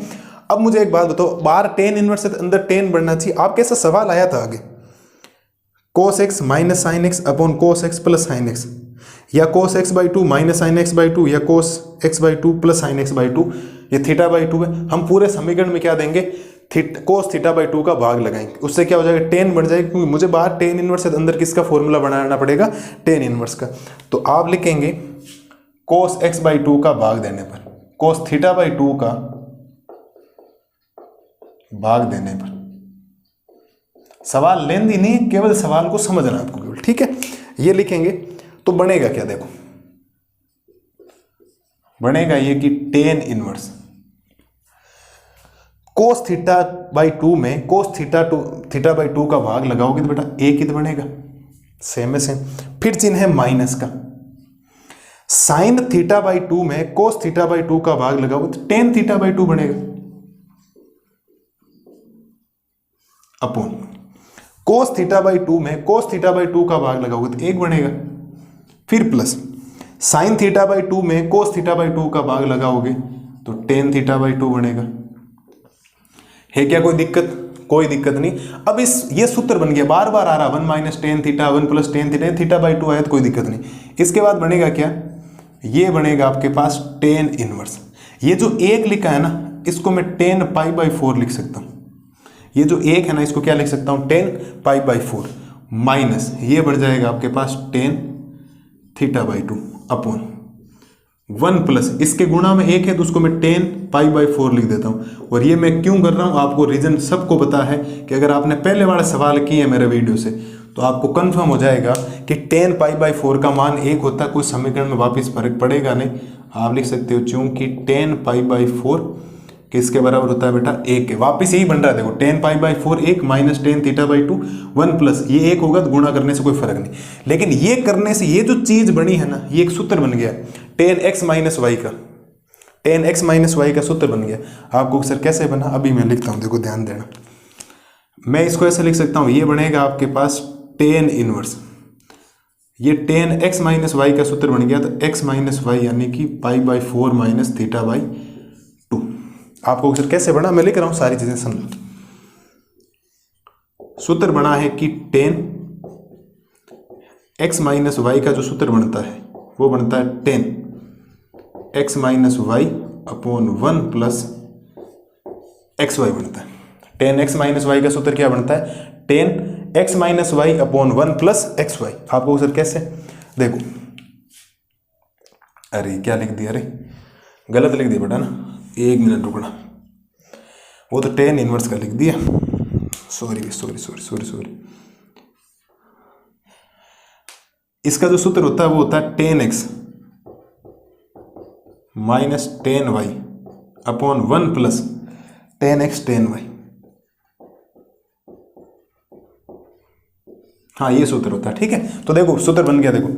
Speaker 1: अब मुझे एक बात बताओ, बाहर टेन इनवर्स से अंदर टेन बढ़ना चाहिए। आपके ऐसा सवाल आया था आगे cos x minus sine x upon cos x plus sine x, या cos x by 2 minus sine x by 2, या cos x by 2 plus sine x by 2, ये थीटा बाई 2 है। हम पूरे समीकरण में क्या देंगे कोस थीटा बाई 2 का भाग लगाएंगे, उससे क्या हो जाएगा टेन बढ़ जाएगा, क्योंकि मुझे बाहर टेन इनवर्स से अंदर किसका फॉर्मूला बनाना पड़ेगा टेन इनवर्स का। तो आप लिखेंगे कोस एक्स बाई 2 का भाग देने पर कोस थीटा बाई 2 का भाग देने पर, सवाल लेंदी नहीं, केवल सवाल को समझना आपको केवल, ठीक है। ये लिखेंगे तो बनेगा क्या, देखो बनेगा ये कि tan inverse cos theta by 2 में कोस थीटा बाई 2 का भाग लगाओगे तो बेटा एक ही तो बनेगा, सेम है सेम। फिर चिन्ह है माइनस का, साइन थीटा बाई 2 में कोस थीटा बाई 2 का भाग लगाओगे तो टेन थीटा बाई 2 बनेगा अपॉन कोस थीटा बाई 2 में कोस थीटा बाई 2 का भाग लगाओगे तो एक बनेगा, फिर प्लस साइन थीटा बाई 2 में कोस थीटा बाई 2 का भाग लगाओगे तो टेन थीटा बाई 2 बनेगा। है क्या कोई दिक्कत? कोई दिक्कत नहीं। अब ये सूत्र बन गया, बार बार आ रहा 1 minus tan theta 1 plus tan theta, theta by 2 आया तो कोई दिक्कत नहीं। इसके बाद बनेगा क्या, ये बनेगा आपके पास टेन इनवर्स। ये जो एक लिखा है ना इसको मैं टेन पाई बाई 4 लिख सकता हूँ, ये जो एक है ना इसको क्या लिख सकता हूँ टेन पाई बाई 4 माइनस ये बन जाएगा आपके पास tan theta by 2 upon 1 plus इसके गुणा में एक है तो उसको मैं टेन पाई बाई 4 लिख देता हूँ। और ये मैं क्यों कर रहा हूँ आपको रीजन सबको पता है कि अगर आपने पहले वाले सवाल किए हैं मेरे वीडियो से तो आपको कंफर्म हो जाएगा कि टेन पाई बाई 4 का मान एक होता है, कोई समीकरण में वापस फर्क पड़ेगा नहीं। आप लिख सकते हो चूंकि टेन पाई बाई 4 किसके बराबर होता है बेटा एक के, वापिस यही बन रहा है देखो टेन पाई बाई 4 एक minus ten theta by 2 1 plus ये एक होगा तो गुणा करने से कोई फर्क नहीं। लेकिन ये करने से ये जो चीज बनी है ना ये एक सूत्र बन गया टेन एक्स माइनस वाई का, टेन एक्स माइनस वाई का सूत्र बन गया। आपको सर कैसे बना अभी मैं लिखता हूँ, देखो ध्यान देना। मैं इसको ऐसे लिख सकता हूँ, ये बनेगा आपके पास टेन इनवर्स, ये टेन एक्स माइनस वाई का सूत्र बन गया तो एक्स माइनस वाई यानी कि पाई बाई 4 माइनस थीटा बाई 2। आपको सर कैसे बना मैं लिख रहा हूं सारी चीजें समझो। सूत्र बना है कि टेन एक्स माइनस वाई का जो सूत्र बनता है वो बनता है tan x minus y upon 1 plus x y बनता है। टेन एक्स माइनस वाई का सूत्र क्या बनता है tan x minus y upon 1 plus x y. आपको सर कैसे देखो, अरे क्या लिख दिया, अरे गलत लिख दिया बेटा ना, 1 मिनट रुकना, वो तो टेन इनवर्स का लिख दिया, सॉरी। इसका जो सूत्र होता है वो होता है tan x minus tan y upon 1 plus tan x tan y. हाँ ये सूत्र होता है, ठीक है। तो देखो सूत्र बन गया, देखो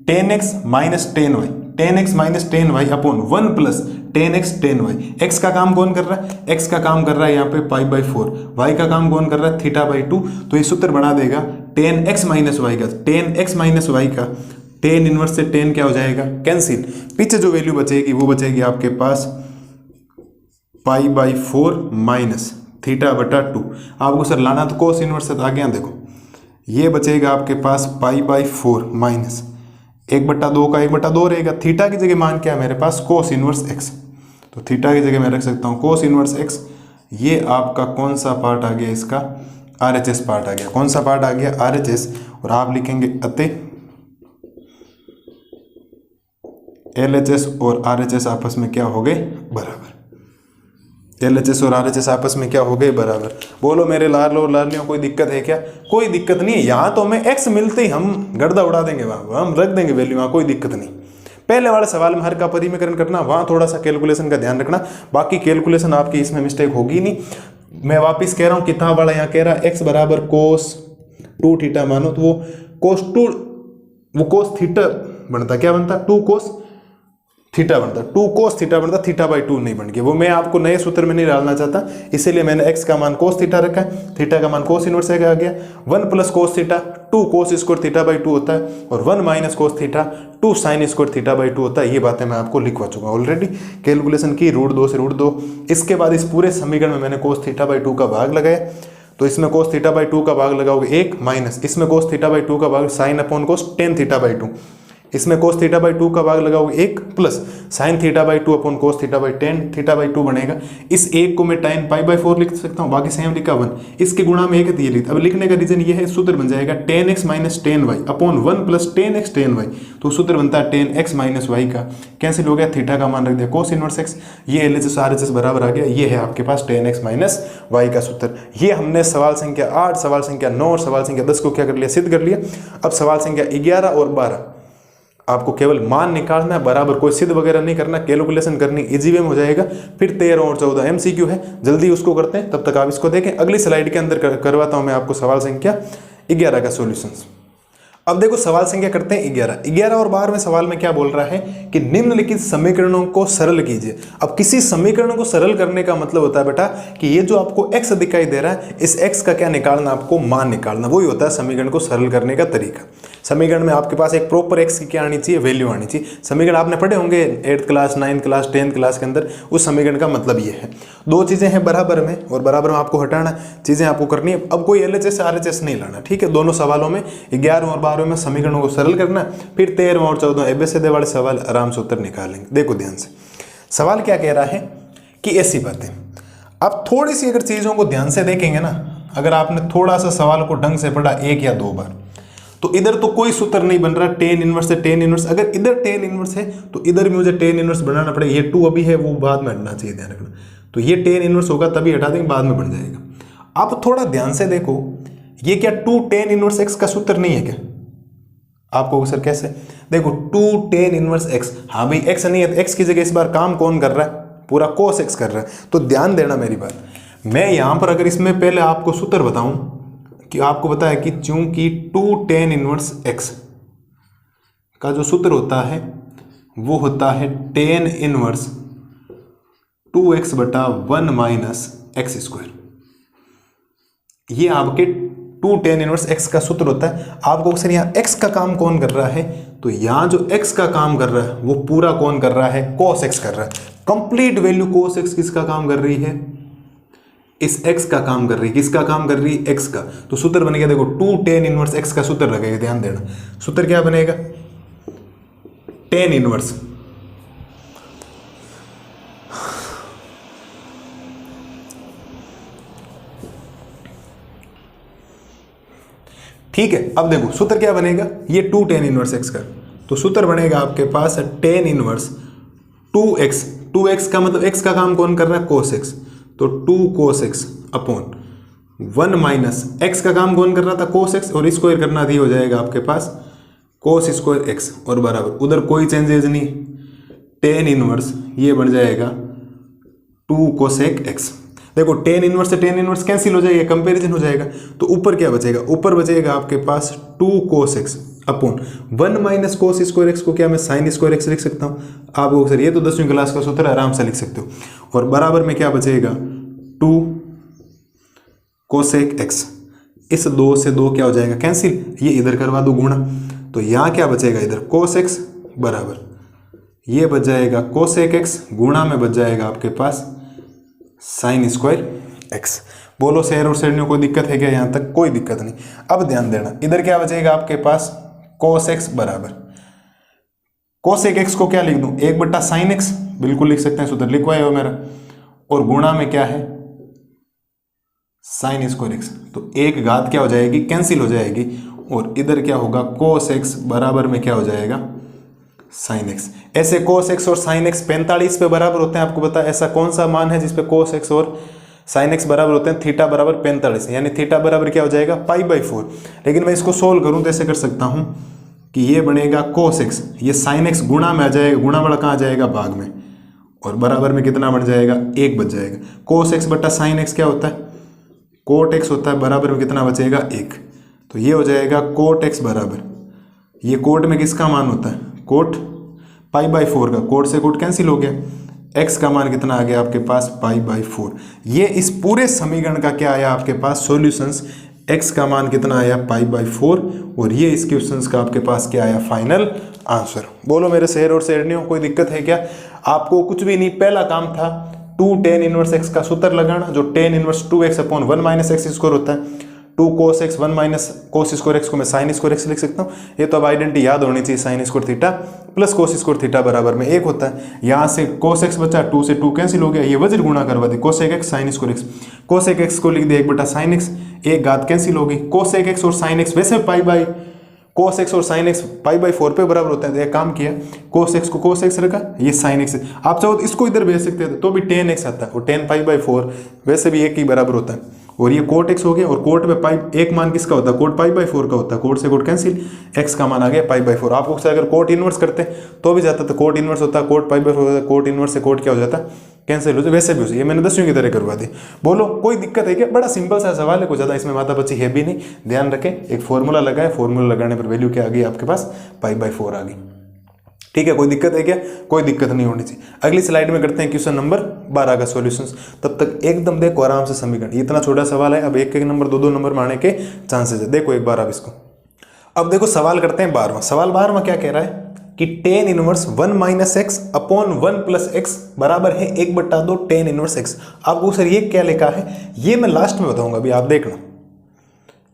Speaker 1: tan x minus tan y, tan x minus tan y upon 1 plus tan x tan y. X का काम कौन कर रहा है, एक्स का काम कर रहा है यहाँ पे पाई बाई 4, वाई का काम कौन कर रहा है थीटा बाई 2। तो ये सूत्र बना देगा टेन एक्स माइनस वाई का, टेन एक्स माइनस वाई का टेन इनवर्स से टेन क्या हो जाएगा कैंसिल, पीछे जो वैल्यू बचेगी वो बचेगी आपके पास पाई बाई 4 माइनस थीटा बटा 2। आपको सर लाना तो कोस इनवर्स से, आगे यहाँ देखो ये बचेगा आपके पास पाई बाई 4 माइनस 1/2 का 1/2 रहेगा। थीटा की जगह मान क्या है मेरे पास कोस इनवर्स एक्स, तो थीटा की जगह मैं रख सकता हूँ कोस इनवर्स एक्स। ये आपका कौन सा पार्ट आ गया, इसका RHS पार्ट आ गया। कौन सा पार्ट आ गया RHS, और आप लिखेंगे अतः LHS और RHS आपस में क्या हो गए बराबर, LHS और RHS आपस में क्या हो गए बराबर। बोलो मेरे लाल और लालियों कोई दिक्कत है क्या, कोई दिक्कत नहीं है। यहाँ तो हमें x मिलते ही हम गर्दा उड़ा देंगे, वहाँ हम रख देंगे वैल्यू, वहाँ कोई दिक्कत नहीं। पहले वाले सवाल में हर का परिमीकरण करना, वहाँ थोड़ा सा कैलकुलेशन का ध्यान रखना, बाकी कैलकुलेशन आपकी इसमें मिस्टेक होगी नहीं। मैं वापस कह रहा हूँ किताब वाला यहाँ कह रहा है x बराबर कोस 2 थीटा मानो, तो वो कोस थीटा बनता, क्या बनता 2 कोस थीटा बनता, 2 कोस थीटा बनता, थीटा बाई 2 नहीं बन गया। वो मैं आपको नए सूत्र में नहीं डालना चाहता, इसीलिए मैंने x का मान कोस थीटा रखा है, थीटा का मान कोस इनवर्स आ गया। 1 plus cos theta 2 cos square theta by 2 होता है, और 1 minus cos theta 2 sine square theta by 2 होता है। ये बातें मैं आपको लिखवा चुका हूँ ऑलरेडी, कैलकुलेशन की √2 से √2। इसके बाद इस पूरे समीकरण में मैंने कोस थीटा बाई 2 का भाग लगाया, तो इसमें कोस थीटा बाई 2 का भाग लगाओगे 1 माइनस इसमें कोस थीटा बाई 2 का भाग sine upon cos ten theta by 2, इसमें कोस थीटा बाई 2 का भाग लगाओगे 1 plus sine theta by 2 upon cos theta by ten theta by 2 बनेगा। इस 1 को मैं tan पाई बाई 4 लिख सकता हूँ, बाकी सेम लिखा 1, इसके गुणा में 1 है तो ये लिखा। अब लिखने का रीजन ये है, सूत्र बन जाएगा tan x minus tan y upon 1 plus tan x tan y। तो सूत्र बनता है tan x माइनस वाई का कैंसिल हो गया, थीटा का मान रख दिया कोस इनवर्स x, ये LHS RHS बराबर आ गया। ये है आपके पास tan x माइनस वाई का सूत्र। ये हमने सवाल संख्या 8, सवाल संख्या 9 और सवाल संख्या 10 को क्या कर लिया, सिद्ध कर लिया। अब सवाल संख्या 11 और 12 आपको केवल मान निकालना है, बराबर कोई सिद्ध वगैरह नहीं करना, कैलकुलेशन करनी इजी वे में हो जाएगा। फिर 13 और 14 MCQ है, जल्दी उसको करते हैं, तब तक आप इसको देखें। अगली स्लाइड के अंदर करवाता हूं मैं आपको सवाल संख्या 11 का सॉल्यूशंस। अब देखो सवाल संख्या करते हैं 11 और 12 में सवाल में क्या बोल रहा है कि निम्नलिखित समीकरणों को सरल कीजिए। अब किसी समीकरण को सरल करने का मतलब होता है बेटा कि ये जो आपको x दिखाई दे रहा है, इस x का क्या निकालना, आपको मान निकालना, वही होता है समीकरण को सरल करने का तरीका। समीकरण में आपके पास एक प्रॉपर x की क्या आनी चाहिए, वैल्यू आनी चाहिए। समीकरण आपने पढ़े होंगे 8th class 9th class 10th class के अंदर, उस समीकरण का मतलब ये है। दो चीजें हैं बराबर में, और बराबर में आपको हटाना चीजें आपको करनी है। अब कोई LHS RHS नहीं लाना, ठीक है। दोनों सवालों में 11 और 12 में समीकरणों को सरल करना, फिर 13 और 14 ABCD वाले सवाल आराम से उत्तर निकालेंगे। देखो ध्यान से सवाल क्या कह रहा है कि ऐसी बातें, आप थोड़ी सी अगर चीजों को ध्यान से देखेंगे ना, अगर आपने थोड़ा सा सवाल को ढंग से पढ़ा 1 या 2 बार, तो इधर तो कोई सूत्र नहीं बन रहा tan इनवर्स है, tan इनवर्स। अगर इधर tan इनवर्स है तो इधर भी मुझे tan इनवर्स बनाना पड़ेगा। ये 2 अभी है, वो बाद में हटना चाहिए, ध्यान रखना। तो ये tan इनवर्स होगा तभी हटा देंगे, बाद में बन जाएगा। आप थोड़ा ध्यान से देखो, ये क्या 2 tan इनवर्स x का सूत्र नहीं है क्या? आपको सर कैसे देखो 2 tan इनवर्स x, हाँ भाई x नहीं है तो x की जगह इस बार काम कौन कर रहा है, पूरा cos x कर रहा है। तो ध्यान देना मेरी बात। मैं यहां पर अगर इसमें पहले आपको सूत्र बताऊं कि आपको पता है कि चूंकि 2 tan इनवर्स x का जो सूत्र होता है वो होता है tan इनवर्स 2x बटा 1 माइनस एक्स स्क्वायर। ये आपके 2 tan इनवर्स x का सूत्र होता है। आपको सर यहाँ x का काम कौन कर रहा है, तो यहाँ जो x का काम कर रहा है वो पूरा कौन कर रहा है, cos x कर रहा है। कंप्लीट वैल्यू cos x किसका काम कर रही है, इस x का काम कर रही है। किसका काम कर रही है, x का। तो सूत्र बनेगा देखो 2 tan इनवर्स x का सूत्र लगेगा, ध्यान देना। सूत्र क्या बनेगा, tan इनवर्स ठीक है। अब देखो सूत्र क्या बनेगा, ये 2 tan इनवर्स x का, तो सूत्र बनेगा आपके पास tan इनवर्स 2x 2x का मतलब x का काम कौन कर रहा है, cos x, तो 2 cos x upon 1 minus x का काम कौन कर रहा था, cos x, और स्क्वायर करना थी, हो जाएगा आपके पास cos स्क्वायर x और बराबर उधर कोई चेंजेज नहीं, tan इनवर्स ये बन जाएगा 2 cosec x। देखो tan इनवर्स से tan इनवर्स कैंसिल हो जाएगा, कंपैरिजन हो जाएगा, तो ऊपर क्या बचेगा, ऊपर बचेगा आपके पास 2 cos x upon 1 minus cos square x को क्या मैं sin स्क्वायर x लिख सकता हूँ, आप लोग सर ये तो 10वीं क्लास का सूत्र आराम से लिख सकते हो, और बराबर में क्या बचेगा 2 cosec x, इस 2 से 2 क्या हो जाएगा कैंसिल, ये इधर करवा दो गुणा, तो यहाँ क्या बचेगा इधर cos x बराबर ये बच जाएगा cosec x गुणा में बच जाएगा आपके पास sin स्क्वायर x। बोलो शेर और शेरनियों कोई दिक्कत है क्या, यहाँ तक कोई दिक्कत नहीं। अब ध्यान देना इधर क्या बचेगा आपके पास cos x बराबर cosec x को क्या लिख दूं 1/sin x, बिल्कुल लिख सकते हैं, सूत्र लिखवाए हो मेरा, और गुणा में क्या है sin स्क्वायर x, तो एक घात क्या हो जाएगी कैंसिल हो जाएगी, और इधर क्या होगा cos x बराबर में क्या हो जाएगा sin x। ऐसे cos x और sin x 45 पे बराबर होते हैं, आपको पता है ऐसा कौन सा मान है जिसपे cos x और sin x बराबर होते हैं, थीटा बराबर 45, यानी थीटा बराबर क्या हो जाएगा π/4। लेकिन मैं इसको सोल्व करूं तो ऐसे कर सकता हूं कि ये बनेगा cos x, ये sin x गुणा में आ जाएगा, गुणा वाला कहाँ आ जाएगा भाग में, और बराबर में कितना बन जाएगा 1 बच जाएगा। cos x बटा sin x क्या होता है cot x होता है, बराबर में कितना बचेगा 1, तो ये हो जाएगा cot x बराबर, ये कोट में किसका मान होता है कोट π/4 का, कोट से कोट कैंसिल हो गया, x का मान कितना आ गया आपके पास π/4। ये इस पूरे समीकरण का क्या आया आपके पास सॉल्यूशंस, x का मान कितना आया π/4, और ये इस क्वेश्चंस का आपके पास क्या आया फाइनल आंसर। बोलो मेरे शेर और शेरनियों कोई दिक्कत है क्या, आपको कुछ भी नहीं, पहला काम था 2 tan इनवर्स x का सूत्र लगाना, जो tan inverse 2x upon 1 minus x square होता है, 2 cos x 1 minus cos square x को मैं sin स्क्वायर x लिख सकता हूँ। ये तो अब आइडेंटिटी याद होनी चाहिए, sin square theta plus cos square theta बराबर में 1 होता है। यहाँ से cos x बचा, 2 से 2 कैंसिल हो गया, ये वज्र गुणा करवा दे cosec x sin square x, cosec x को लिख दे 1/sin x, एक घात कैंसिल होगी, cosec x और sin x वैसे cos x और sin x π/4 पे बराबर होता है, तो एक काम किया cos x को cos x रखा, ये sin x, आप चाहो तो इसको इधर भेज सकते थे तो भी tan x आता है, और tan π/4 वैसे भी एक ही बराबर होता है, और ये कोट x हो गया, और कोट में पाई एक मान किसका होता है कोट π/4 का होता है, कोट से कोट कैंसिल, x का मान आ गया π/4। आपको अगर कोट इनवर्स करते तो भी जाता, तो कोट इनवर्स होता है कोट π/4 होता है, कोट इनवर्स से कोट क्या हो जाता कैंसिल हो जाए, वैसे भी हो जाए। ये मैंने 10वीं की तरह करवा दी। बोलो कोई दिक्कत है क्या, बड़ा सिंपल सा सवाल है, कुछ ज़्यादा इसमें माथा पच्ची है भी नहीं। ध्यान रखें एक फॉर्मूला लगाए, फॉर्मूला लगाने पर वैल्यू क्या आ गई आपके पास π/4 आ गई। ठीक है, कोई दिक्कत है क्या, कोई दिक्कत नहीं होनी चाहिए। अगली स्लाइड में करते हैं क्वेश्चन नंबर 12 का सॉल्यूशंस। तब तक एकदम देखो आराम से समीकरण, इतना छोटा सवाल है, अब एक एक नंबर 2-2 नंबर में आने के चांसेस है। देखो एक बार आप इसको, अब देखो सवाल करते हैं 12वां। सवाल 12वां क्या कह रहा है कि tan inverse 1 minus x upon 1 plus x बराबर है 1/2 tan इनवर्स एक्स। आपको सर ये क्या लिखा है, ये मैं लास्ट में बताऊंगा, अभी आप देखना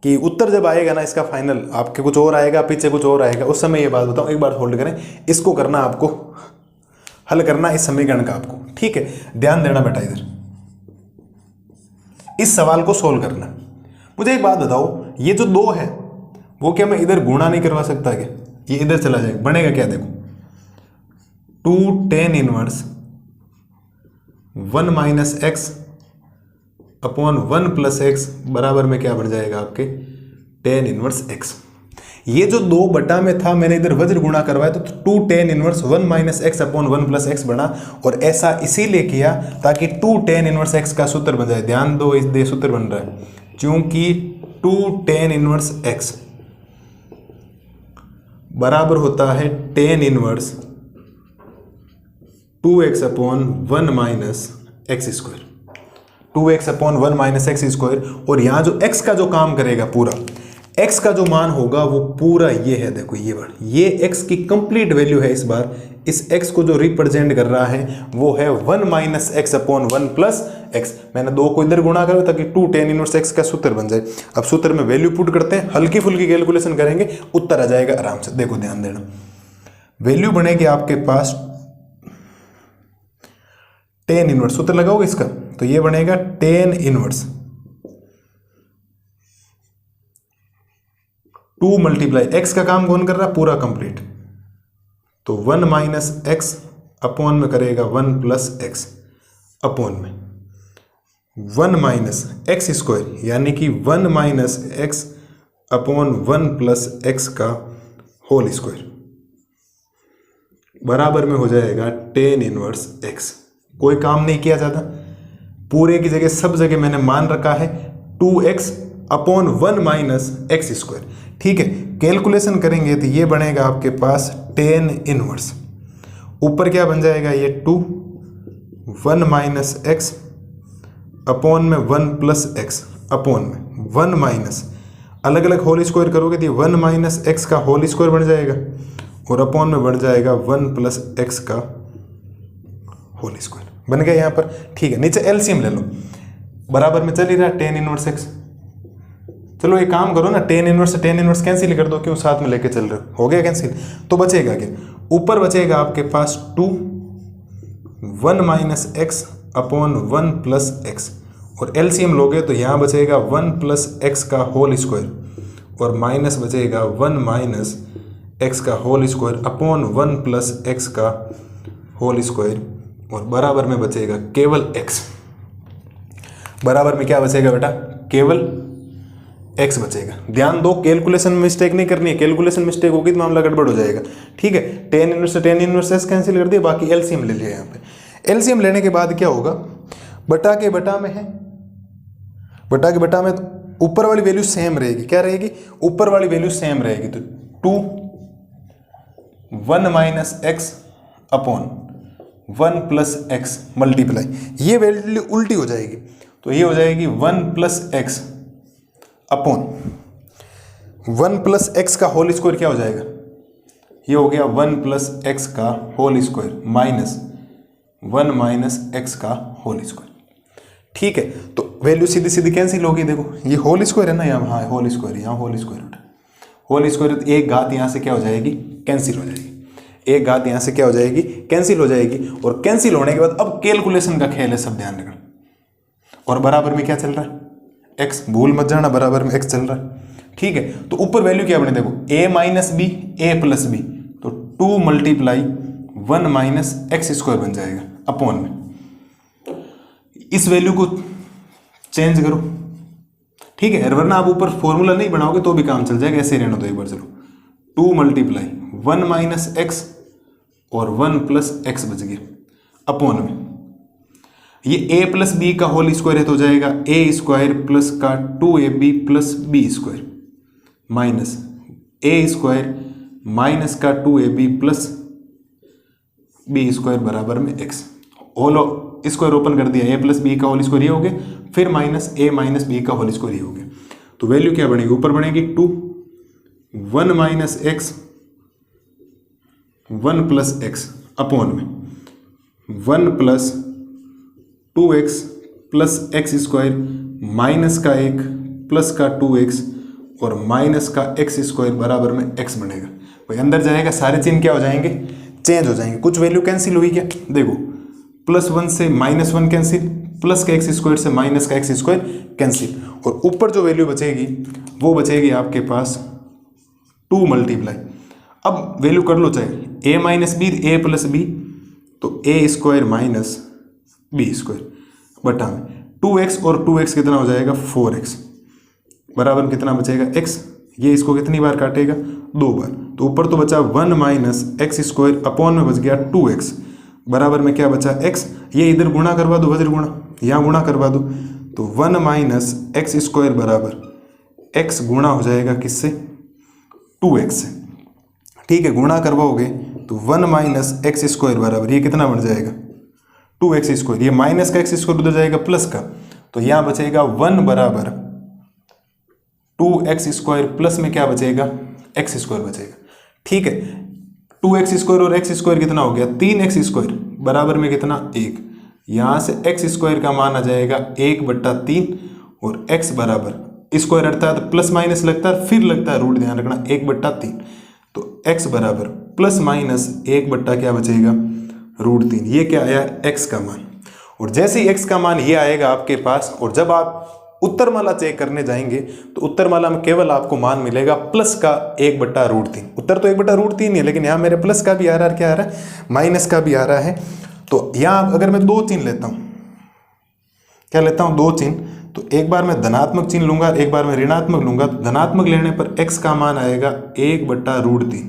Speaker 1: कि उत्तर जब आएगा ना इसका फाइनल, आपके कुछ और आएगा पीछे कुछ और आएगा, उस समय ये बात बताऊं। एक बार होल्ड करें, इसको करना आपको, हल करना इस समीकरण का आपको, ठीक है। ध्यान देना बेटा, इधर इस सवाल को सोल्व करना। मुझे एक बात बताओ, ये जो 2 है वो क्या मैं इधर गुणा नहीं करवा सकता क्या, ये इधर चला जाएगा, बनेगा क्या, देखो 2 tan inverse 1 minus x upon 1 plus x बराबर में क्या बन जाएगा आपके tan इनवर्स x। ये जो 2 बटा में था, मैंने इधर वज्र गुणा करवाया तो 2 tan inverse 1 minus x upon 1 plus x बना, और ऐसा इसीलिए किया ताकि 2 tan इनवर्स x का सूत्र बन जाए। ध्यान दो, इस सूत्र बन रहा है क्योंकि 2 tan इनवर्स x बराबर होता है tan inverse 2x upon 1 minus x square, 2x upon 1 minus x square. और यहाँ जो x का जो काम करेगा पूरा, x का जो मान होगा वो पूरा ये है, देखो ये बार, ये x की कंप्लीट वैल्यू है। इस बार इस x को जो रिप्रेजेंट कर रहा है वो है 1 minus x upon 1 plus x. मैंने 2 को इधर गुणा करा ताकि 2 tan इनवर्स x का सूत्र बन जाए। अब सूत्र में वैल्यू पुट करते हैं, हल्की फुल्की कैलकुलेशन करेंगे, उत्तर आ जाएगा आराम से। देखो ध्यान देना, वैल्यू बनेगी आपके पास tan इनवर्स, सूत्र लगाओगे इसका तो ये बनेगा tan इनवर्स 2 मल्टीप्लाई, एक्स का काम कौन कर रहा है पूरा कंप्लीट, तो 1 माइनस एक्स अपॉन में करेगा 1 प्लस एक्स अपॉन में 1 माइनस एक्स स्क्वायर यानी कि 1 minus x upon 1 plus x का होल स्क्वायर बराबर में हो जाएगा टेन इनवर्स एक्स। कोई काम नहीं किया जाता, पूरे की जगह सब जगह मैंने मान रखा है 2x upon 1 minus x square. ठीक है, कैलकुलेशन करेंगे तो ये बनेगा आपके पास टेन इनवर्स, ऊपर क्या बन जाएगा ये 2 1 माइनस एक्स अपॉन में 1 प्लस एक्स अपॉन में 1 माइनस अलग अलग होल स्क्वायर करोगे तो 1 माइनस एक्स का होल स्क्वायर बन जाएगा और अपॉन में बढ़ जाएगा 1 प्लस एक्स का होल स्क्वायर बन गया यहाँ पर। ठीक है, नीचे एलसीएम ले लो, बराबर में चल ही रहा टेन इनवर्स एक्स। चलो एक काम करो ना, टेन इनवर्स कैंसिल कर दो, क्यों साथ में लेके चल रहे हो गया कैंसिल। तो बचेगा क्या, ऊपर बचेगा आपके पास 2 1 minus x upon 1 plus x और एलसीएम लोगे तो यहाँ बचेगा 1 प्लस एक्स का होल स्क्वायर और माइनस बचेगा 1 माइनस एक्स का whole square upon 1 plus x का होल स्क्वायर और बराबर में बचेगा केवल x। बराबर में क्या बचेगा बेटा, केवल x बचेगा। ध्यान दो, कैलकुलेशन में मिस्टेक नहीं करनी है, कैलकुलेशन मिस्टेक होगी तो मामला गड़बड़ हो जाएगा। ठीक है, टेन इनवर्स x कैंसिल कर दिया, बाकी एलसीएम ले लिया। यहाँ पे एलसीएम लेने के बाद क्या होगा, बटा के बटा में है, बटा के बटा में तो ऊपर वाली वैल्यू सेम रहेगी। क्या रहेगी, ऊपर वाली वैल्यू सेम रहेगी। तो 2 1 minus x upon 1 plus x multiply, ये वैल्यू उल्टी हो जाएगी तो ये हो जाएगी 1 plus x upon 1 plus x का होल स्क्वायर क्या हो जाएगा, ये हो गया 1 प्लस एक्स का whole square minus 1 minus x का होल स्क्वायर। ठीक है, तो वैल्यू सीधी सीधी कैंसिल होगी। देखो ये होल स्क्वायर है ना, यहाँ हाँ होल स्क्वायर, यहाँ होल स्क्वायर एक घात यहाँ से क्या हो जाएगी, कैंसिल हो जाएगी। एक घात यहाँ से क्या हो जाएगी, कैंसिल हो जाएगी। और कैंसिल होने के बाद अब कैलकुलेशन का खेल है, सब ध्यान रखना। और बराबर में क्या चल रहा है, x, भूल मत जाना, बराबर में x चल रहा है। ठीक है, तो ऊपर वैल्यू क्या बने, देखो a minus b a plus b, तो 2 मल्टीप्लाई 1 माइनस एक्स स्क्वायर बन जाएगा अपॉन में। इस वैल्यू को चेंज करो। ठीक है, वरना आप ऊपर फॉर्मूला नहीं बनाओगे तो भी काम चल जाएगा, ऐसे रहना दो एक बार। चलो 2 मल्टीप्लाई 1 माइनस एक्स और 1 प्लस एक्स बच गया अपॉन में ये a प्लस बी का होल स्क्वायर है तो हो जाएगा a स्क्वायर प्लस का 2ab plus b square minus a square minus का 2ab प्लस बी स्क्वायर बराबर में x। होल स्क्वायर ओपन कर दिया, a प्लस बी का होल स्क्वायर ये हो गया, फिर माइनस a माइनस बी का होल स्क्वायर ये हो गया। तो वैल्यू क्या बनेगी, ऊपर बनेगी 2 1 minus x 1 plus x upon में 1 plus 2x plus x square minus का 1 प्लस का 2x और माइनस का एक्स स्क्वायर बराबर में x बनेगा। भाई अंदर जाएगा, सारे चिन्ह क्या हो जाएंगे, चेंज हो जाएंगे। कुछ वैल्यू कैंसिल हुई क्या, देखो +1 से -1 कैंसिल, प्लस का एक्स स्क्वायर से माइनस का एक्स स्क्वायर कैंसिल, और ऊपर जो वैल्यू बचेगी वो बचेगी आपके पास 2 मल्टीप्लाई। अब वैल्यू कर लो चाहे a minus b a plus b, तो a square minus b square बटा में 2x और 2x कितना हो जाएगा 4x बराबर कितना बचेगा x। ये इसको कितनी बार काटेगा, 2 बार। तो ऊपर तो बचा 1 माइनस एक्स स्क्वायर अपॉन में बच गया 2x बराबर में क्या बचा x। ये इधर गुणा करवा दो, वज्र गुणा, यहाँ गुणा करवा दो, तो 1 माइनस एक्स स्क्वायर बराबर x गुणा हो जाएगा किससे, 2x से। ठीक है, गुणा करवाओगे तो 1 माइनस एक्स स्क्वायर बराबर ये कितना बन जाएगा 2x स्क्वायर, ये माइनस का एक्स स्क्वायर उधर जाएगा प्लस का, तो यहाँ बचेगा 1 बराबर 2x स्क्वायर प्लस में क्या बचेगा x स्क्वायर बचेगा। ठीक है, 2x स्क्वायर और x स्क्वायर कितना हो गया 3x स्क्वायर बराबर में कितना 1। यहाँ से x स्क्वायर का मान आ जाएगा 1/3 और x बराबर स्क्वायर अर्थात प्लस माइनस लगता है, फिर लगता है रूट, ध्यान रखना 1/3, तो x बराबर प्लस माइनस 1 बट्टा क्या बचेगा √3। ये क्या आया x का मान। और जैसे ही x का मान ये आएगा आपके पास, और जब आप उत्तरमाला चेक करने जाएंगे तो उत्तरमाला में केवल आपको मान मिलेगा प्लस का 1/√3। उत्तर तो 1/√3 ही है, लेकिन यहाँ मेरे प्लस का भी आ रहा है, क्या आ रहा है, माइनस का भी आ रहा है। तो यहाँ अगर मैं दो चिन्ह लेता हूँ, क्या लेता हूँ, दो चिन्ह, तो एक बार मैं धनात्मक चिन्ह लूंगा, एक बार मैं ऋणात्मक लूंगा। तो धनात्मक लेने पर x का मान आएगा 1/√3,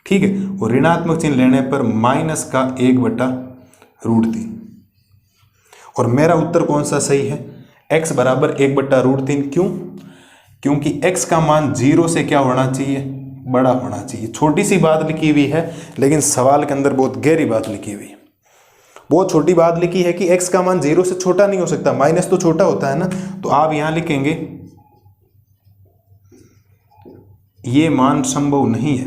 Speaker 1: ठीक है, और ऋणात्मक चिन्ह लेने पर माइनस का 1/√3। और मेरा उत्तर कौन सा सही है, x बराबर 1/√3। क्यों? क्योंकि x का मान 0 से क्या होना चाहिए, बड़ा होना चाहिए। छोटी सी बात लिखी हुई है, लेकिन सवाल के अंदर बहुत गहरी बात लिखी हुई है। बहुत छोटी बात लिखी है कि x का मान 0 से छोटा नहीं हो सकता, माइनस तो छोटा होता है ना। तो आप यहां लिखेंगे ये मान संभव नहीं है,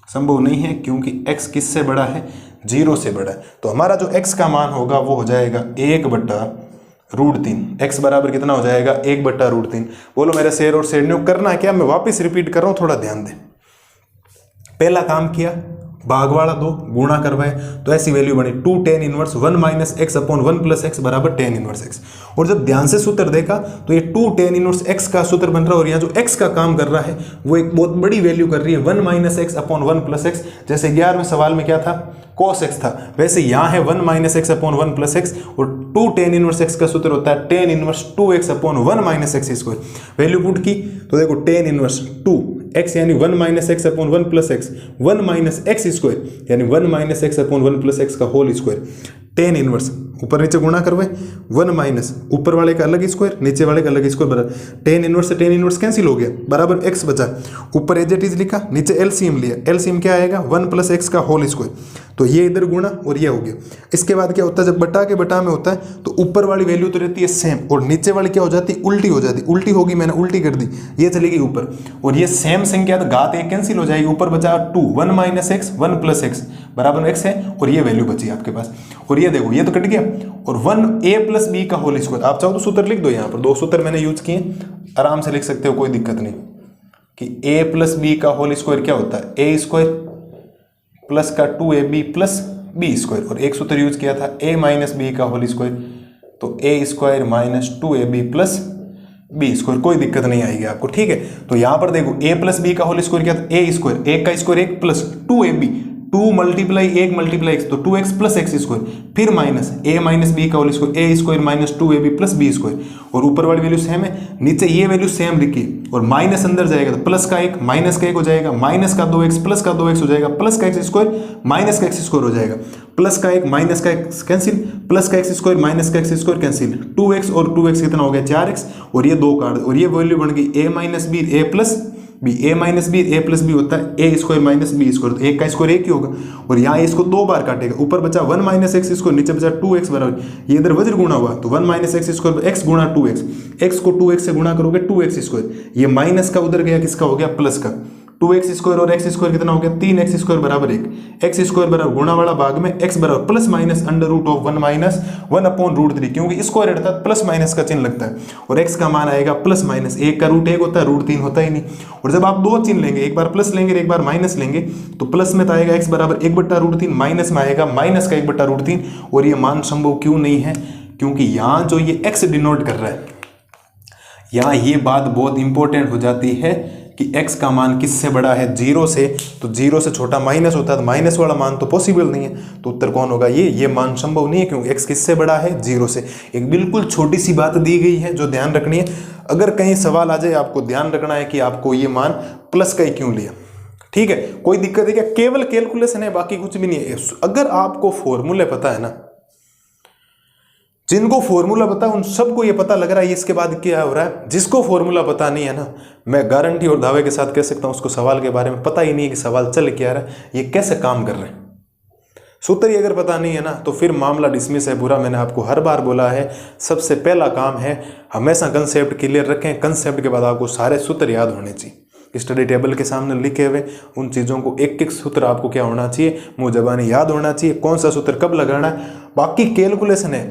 Speaker 1: संभव नहीं है, क्योंकि x किससे बड़ा है, 0 से बड़ा है। तो हमारा जो x का मान होगा वो हो जाएगा 1/√3। x बराबर कितना हो जाएगा, 1/√3। बोलो मेरे शेर और शेरनियों, करना क्या, मैं वापस रिपीट कर रहा हूं, थोड़ा ध्यान दें। पहला काम किया, भाग वाला 2 गुणा करवाए, तो ऐसी वैल्यू बनी 2 tan inverse 1 - x upon 1 + x बराबर tan इनवर्स x। और जब ध्यान से सूत्र देखा तो ये 2 tan इनवर्स x का सूत्र बन रहा है, और यहाँ जो x का काम कर रहा है वो एक बहुत बड़ी वैल्यू कर रही है, 1 - x अपॉन 1 + x। जैसे 11वें सवाल में क्या था, cos x था, वैसे यहाँ है 1 - x अपॉन 1 + x, और 2 tan इनवर्स x का सूत्र होता है tan inverse 2x upon 1 - x²। Value put की तो देखो tan इनवर्स 2x यानी 1 - x अपॉन 1 + x, 1 - x² यानी 1 - x अपॉन 1 + x का होल स्क्वायर। tan इनवर्स ऊपर नीचे गुणा करवाए, 1 - ऊपर वाले का अलग स्क्वायर, नीचे वाले का अलग स्क्वायर बराबर tan इनवर्स से tan इनवर्स कैंसिल हो गया, बराबर x बचा। ऊपर एज इट इज लिखा, नीचे एलसीएम लिया, एलसीएम क्या आएगा, 1 + x का होल स्क्वायर। तो ये इधर गुणा और ये हो गया। इसके बाद क्या होता है, जब बटा के बटा में होता है तो ऊपर वाली वैल्यू तो रहती है सेम, और नीचे वाली क्या हो जाती है, उल्टी हो जाती। उल्टी होगी, मैंने उल्टी कर दी, ये चली गई ऊपर, और ये सेम संख्या तो घात 1 कैंसिल हो जाएगी, ऊपर बचा 2, 1 - x 1 + x बराबर x है, और ये वैल्यू बची आपके पास। और ये देखो, ये तो कट गया, और 1a + b का होल स्क्वायर। आप चाहो तो सूत्र लिख दो, यहाँ पर 2 सूत्र मैंने यूज किए, आराम से लिख सकते हो, कोई दिक्कत नहीं, कि a + b का होल स्क्वायर क्या होता है, a² प्लस का 2ab + b², और एक सूत्र यूज किया था a - b का होल स्क्वायर, तो a² - 2ab + b²। कोई दिक्कत नहीं आएगी आपको, ठीक है। तो यहां पर देखो a + b का होल स्क्वायर क्या था, a², 1 का स्क्वायर 1 प्लस 2ab, 2 × 1 × x, तो 2x + x², फिर माइनस a - b का whole square, a² - 2ab + b², और ऊपर वाली वैल्यू सेम है, नीचे ये वैल्यू सेम लिखी, और माइनस अंदर जाएगा तो प्लस का 1 माइनस का 1 हो जाएगा, माइनस का 2x प्लस का 2x हो जाएगा, प्लस का x² माइनस का x² हो जाएगा, प्लस का 1 माइनस का x कैंसिल, प्लस का x² माइनस का x² कैंसिल, 2x और 2x कितना हो गया, 4x, और ये 2 काट, और ये वैल्यू बन गई a - b a + b, a - b a + b होता है a² - b², तो 1 का स्क्वायर 1 ही होगा, और यहाँ इसको 2 बार काटेगा, ऊपर बचा 1 - x², नीचे बचा 2x बराबर, ये इधर वज्र गुणा हुआ, तो 1 - x² x गुणा 2x, x को 2x से गुणा करोगे 2x², ये माइनस का उधर गया, किसका हो गया, प्लस का, 2x² और x² कितना हो गया, 3x² बराबर 1, x² बराबर गुणा वाला भाग में x बराबर प्लस माइनस √1 - 1/√3, क्योंकि स्क्वायर अर्थात प्लस माइनस का चिन्ह लगता है, और x का मान आएगा प्लस माइनस, 1 का रूट 1 होता है, √3 होता ही नहीं। और जब आप दो चिन्ह लेंगे, एक बार प्लस लेंगे एक बार माइनस लेंगे, तो प्लस में तो आएगा x बराबर 1/√3, माइनस में आएगा माइनस का 1/√3, और ये मान संभव क्यों नहीं है, क्योंकि यहाँ जो ये x डिनोट कर रहा है, यहाँ ये बात बहुत इंपॉर्टेंट हो जाती है कि x का मान किससे बड़ा है, 0 से, तो 0 से छोटा माइनस होता है, तो माइनस वाला मान तो पॉसिबल नहीं है, तो उत्तर कौन होगा, ये मान संभव नहीं है, क्योंकि x किससे बड़ा है, 0 से। एक बिल्कुल छोटी सी बात दी गई है जो ध्यान रखनी है, अगर कहीं सवाल आ जाए आपको ध्यान रखना है कि आपको ये मान प्लस का ही क्यों लिया, ठीक है, कोई दिक्कत है क्या, केवल कैलकुलेशन है, बाकी कुछ भी नहीं है। अगर आपको फॉर्मूले पता है ना, जिनको फॉर्मूला पता है उन सबको ये पता लग रहा है इसके बाद क्या हो रहा है, जिसको फॉर्मूला पता नहीं है ना, मैं गारंटी और दावे के साथ कह सकता हूं उसको सवाल के बारे में पता ही नहीं है कि सवाल चल क्या रहा है, ये कैसे काम कर रहे हैं। सूत्र ही अगर पता नहीं है ना तो फिर मामला डिसमिस है पूरा। मैंने आपको हर बार बोला है, सबसे पहला काम है हमेशा कंसेप्ट क्लियर रखें, कंसेप्ट के बाद आपको सारे सूत्र याद होने चाहिए। स्टडी टेबल के सामने लिखे हुए उन चीज़ों को एक एक सूत्र आपको क्या होना चाहिए, मुँह ज़बानी याद होना चाहिए, कौन सा सूत्र कब लगाना है। बाकी कैलकुलेशन है,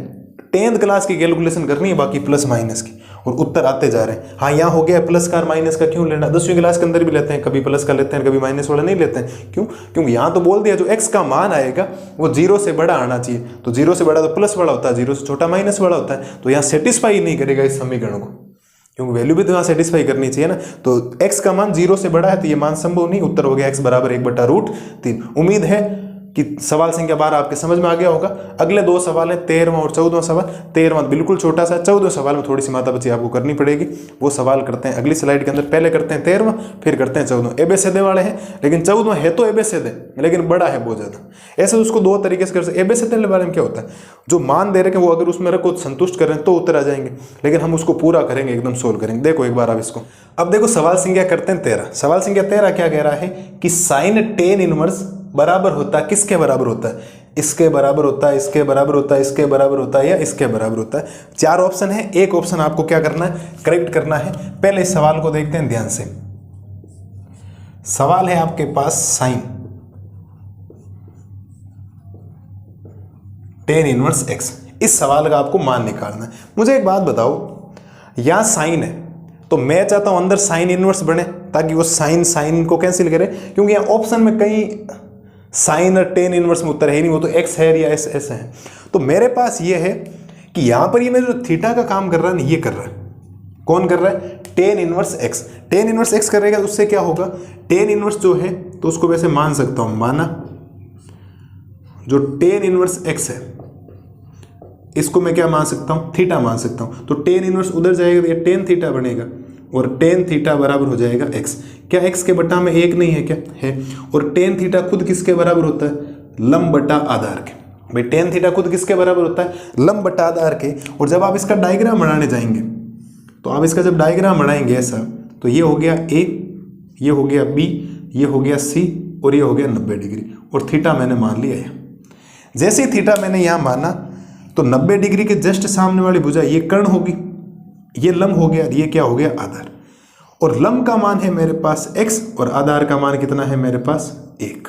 Speaker 1: 10th क्लास की कैलकुलेशन करनी है, बाकी प्लस माइनस की, और उत्तर आते जा रहे हैं। हाँ यहाँ हो गया प्लस का और माइनस का क्यों लेना, 10वीं क्लास के अंदर भी लेते हैं, कभी प्लस का लेते हैं कभी माइनस वाला नहीं लेते हैं। क्यों? क्योंकि यहाँ तो बोल दिया जो x का मान आएगा वो 0 से बड़ा आना चाहिए, तो 0 से बड़ा तो प्लस वाला होता है, 0 से छोटा माइनस वाला होता है, तो यहाँ सेटिस्फाई नहीं करेगा इस समीकरण को, क्योंकि वैल्यू भी तो यहाँ सेटिस्फाई करनी चाहिए ना। तो x का मान 0 से बड़ा है तो ये मान संभव नहीं, उत्तर हो गया x बराबर 1/√3। उम्मीद है कि सवाल संख्या 12 आपके समझ में आ गया होगा। अगले दो सवाल हैं 13वां और 14वां सवाल। 13वां बिल्कुल छोटा सा, 14वें सवाल में थोड़ी सी माथापच्ची आपको करनी पड़ेगी, वो सवाल करते हैं अगली स्लाइड के अंदर। पहले करते हैं 13वां फिर करते हैं 14वां। एबेसेदे वाले हैं, लेकिन 14वां है तो एबेसेदे लेकिन बड़ा है बहुत ज्यादा। ऐसे उसको दो तरीके से कर सकते। एबेसेदे वाले में क्या होता है, जो मान दे रहे हैं वो अगर उसमें रखो संतुष्ट करें तो उत्तर आ जाएंगे, लेकिन हम उसको पूरा करेंगे, एकदम सोल्व करेंगे। देखो एक बार आप इसको, अब देखो सवाल संख्या करते हैं 13। सवाल संख्या 13 क्या कह रहा है कि साइन टेन इनवर्स बराबर होता है, किसके बराबर होता है, इसके बराबर होता है, इसके बराबर होता है, इसके बराबर होता है या इसके बराबर होता है। चार ऑप्शन है, एक ऑप्शन आपको क्या करना है, करेक्ट करना है। पहले इस सवाल को देखते हैं ध्यान से। सवाल है आपके पास साइन टेन इनवर्स एक्स, इस सवाल का आपको मान निकालना है। मुझे एक बात बताओ, यहां साइन है तो मैं चाहता हूं अंदर साइन इनवर्स बने ताकि वो साइन साइन को कैंसिल करे, क्योंकि यहाँ ऑप्शन में कहीं साइन और टेन इनवर्स में उत्तर है ही नहीं, वो तो एक्स है या एस एस है। तो मेरे पास ये है कि यहां पर ये मेरे जो थीटा का काम कर रहा है ना, ये कर रहा है, कौन कर रहा है, tan inverse x. Tan inverse x करेगा तो उससे क्या होगा, टेन इनवर्स जो है तो उसको वैसे मान सकता हूं, माना जो टेन इनवर्स एक्स है इसको मैं क्या मान सकता हूं, थीटा मान सकता हूं। तो टेन इनवर्स उधर जाएगा तो ये टेन थीटा बनेगा और टेन थीटा बराबर हो जाएगा एक्स। क्या एक्स के बटा में एक नहीं है, क्या है। और टेन थीटा खुद किसके बराबर होता है, लंब बटा आधार के। भाई टेन थीटा खुद किसके बराबर होता है, लंब बटा आधार के। और जब आप इसका डायग्राम बनाने जाएंगे तो आप इसका जब डायग्राम बनाएंगे ऐसा, तो ये हो गया ए, ये हो गया बी, ये हो गया सी और ये हो गया 90 डिग्री और थीटा मैंने मान लिया है। जैसे ही थीटा मैंने यहाँ माना तो 90 डिग्री के जस्ट सामने वाली भुजा ये कर्ण होगी, ये लंब हो गया, ये क्या हो गया आधार। और लंब का मान है मेरे पास x और आधार का मान कितना है मेरे पास 1।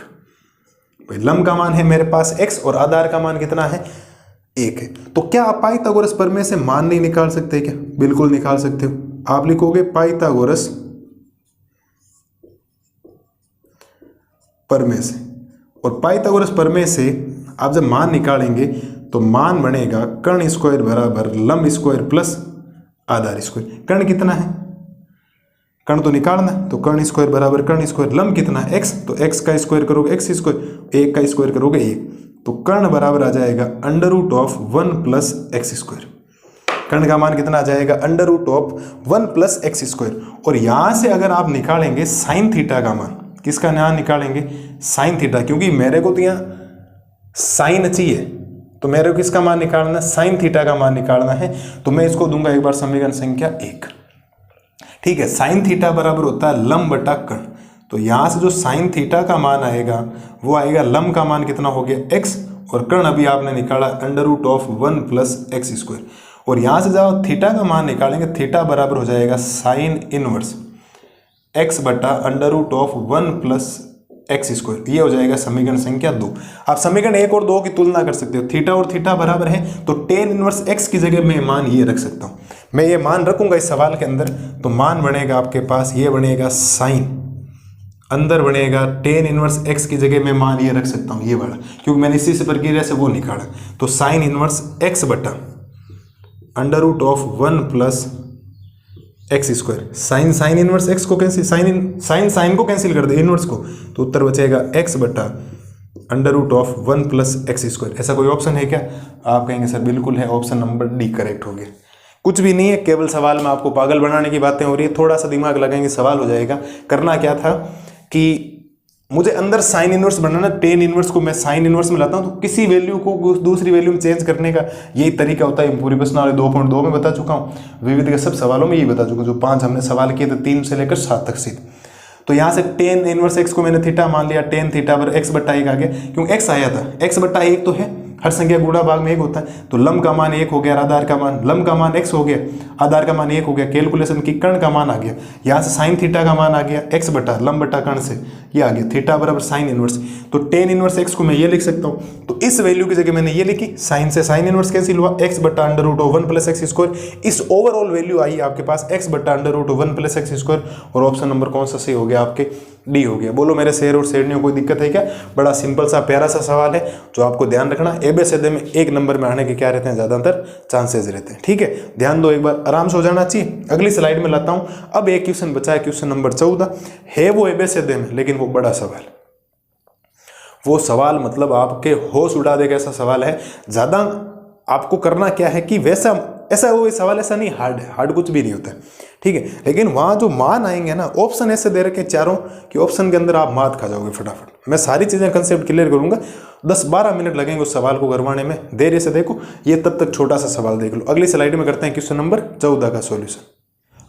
Speaker 1: भाई लंब का मान है मेरे पास x और आधार का मान कितना है 1 है। तो क्या आप पाइथागोरस प्रमेय से मान नहीं निकाल सकते क्या, बिल्कुल निकाल सकते हो। आप लिखोगे पाइथागोरस प्रमेय से, और पाइथागोरस प्रमेय से आप जब मान निकालेंगे तो मान बनेगा कर्ण स्क्वायर बराबर लंब स्क्वायर प्लस आधार स्क्वायर। कर्ण कितना है, कर्ण तो निकालना, तो कर्ण स्क्वायर बराबर कर्ण स्क्वायर, लंब कितना है x, तो x का स्क्वायर करोगे एक्स स्क्वायर, 1 का स्क्वायर करोगे 1, तो कर्ण बराबर आ जाएगा √1 प्लस एक्स स्क्वायर। कर्ण का मान कितना आ जाएगा, √1 प्लस एक्स स्क्वायर। और यहां से अगर आप निकालेंगे साइन थीटा का मान, किसका मान निकालेंगे, साइन थीटा, क्योंकि मेरे को तो यहाँ साइन चाहिए तो मेरे को किसका मान निकालना है, साइन थीटा का मान निकालना है। तो मैं इसको दूंगा एक बार समीकरण संख्या 1। ठीक है, साइन थीटा बराबर होता है लंब बटा कर्ण। तो यहां से जो साइन थीटा का मान आएगा वो आएगा, लंब का मान कितना हो गया x और कर्ण अभी आपने निकाला √1 प्लस एक्स स्क्वायर। और यहां से जब थीटा का मान निकालेंगे, थीटा बराबर हो जाएगा साइन इनवर्स x बटा √1 प्लस एक्स स्क्वायर। ये हो जाएगा समीकरण संख्या 2। आप समीकरण 1 और 2 की तुलना कर सकते हो, थीटा और थीटा बराबर है तो टेन इनवर्स x की जगह मैं मान ये रख सकता हूं। मैं ये मान रखूंगा इस सवाल के अंदर, तो मान बनेगा आपके पास, ये बनेगा साइन, अंदर बनेगा टेन इनवर्स x की जगह मैं मान ये रख सकता हूं, ये वाला, क्योंकि मैंने इसी से प्रक्रिया से वो निकाला। तो साइन इनवर्स x बटा √1 plus x square. Sine inverse x को कैंसिल, साइन को कैंसिल कर दे इनवर्स को, तो उत्तर बचेगा x बटा √1 प्लस एक्स स्क्वायर। ऐसा कोई ऑप्शन है क्या, आप कहेंगे सर बिल्कुल है, ऑप्शन नंबर डी करेक्ट हो गया। कुछ भी नहीं है, केवल सवाल में आपको पागल बनाने की बातें हो रही है, थोड़ा सा दिमाग लगाएंगे सवाल हो जाएगा। करना क्या था कि मुझे अंदर साइन इनवर्स बनाना, टेन इनवर्स को मैं साइन इनवर्स में लाता हूं, तो किसी वैल्यू को दूसरी वैल्यू में चेंज करने का यही तरीका होता है। पूरी प्रश्नावली 2.2 में बता चुका हूं, विविध के सब सवालों में यही बता चुका हूं, जो 5 हमने सवाल किए थे 3 से लेकर 7 तक सीध। तो यहाँ से टेन इनवर्स एक्स को मैंने थीटा मान लिया, टेन थीटा पर एक्स बटा 1 आ गया, क्योंकि एक्स आया था, एक्स बटा 1 तो है हर संख्या गुणा भाग में 1 होता है, तो लंब का मान 1 हो गया, आधार का मान, लंब का मान x हो गया, आधार का मान 1 हो गया, कैलकुलेशन की कर्ण का मान आ गया, यहाँ से साइन थीटा का मान आ गया x बटा लंब बटा कर्ण से ये आ गया थीटा बराबर साइन इनवर्स। तो टेन इनवर्स x को मैं ये लिख सकता हूँ, तो इस वैल्यू की जगह मैंने ये लिखी, साइन से साइन इनवर्स कैंसिल हुआ, x बटा under root of 1 plus x square. इस ओवरऑल वैल्यू आई आपके पास x बटा under root of 1 plus x square, और ऑप्शन नंबर कौन सा सही हो गया आपके, डी हो गया। बोलो मेरे शेर और शेरनियों कोई दिक्कत है क्या? बड़ा सिंपल सा प्यारा सा सवाल है जो आपको ध्यान रखना, एबीसीडी में 1 नंबर में आने के क्या रहते हैं, ज्यादातर चांसेस रहते हैं। ठीक है, ध्यान दो, एक बार आराम से हो जाना चाहिए। अगली स्लाइड में लाता हूं। अब एक क्वेश्चन बचा है, क्वेश्चन नंबर 14 है, वो एबीसीडी में, लेकिन वो बड़ा सवाल, वो सवाल मतलब आपके होश उड़ा देगा ऐसा सवाल है। ज्यादा आपको करना क्या है कि वैसा ऐसा वो सवाल ऐसा नहीं हार्ड है, हार्ड कुछ भी नहीं होता है, ठीक है। लेकिन वहाँ जो मान आएंगे ना, ऑप्शन ऐसे दे रखे चारों कि ऑप्शन के अंदर आप मात खा जाओगे फटाफट। मैं सारी चीज़ें कंसेप्ट क्लियर करूंगा, 10-12 मिनट लगेंगे उस सवाल को करवाने में, देर से देखो। ये तब तक छोटा सा सवाल देख लो। अगली स्लाइड में करते हैं क्वेश्चन नंबर 14 का सॉल्यूशन।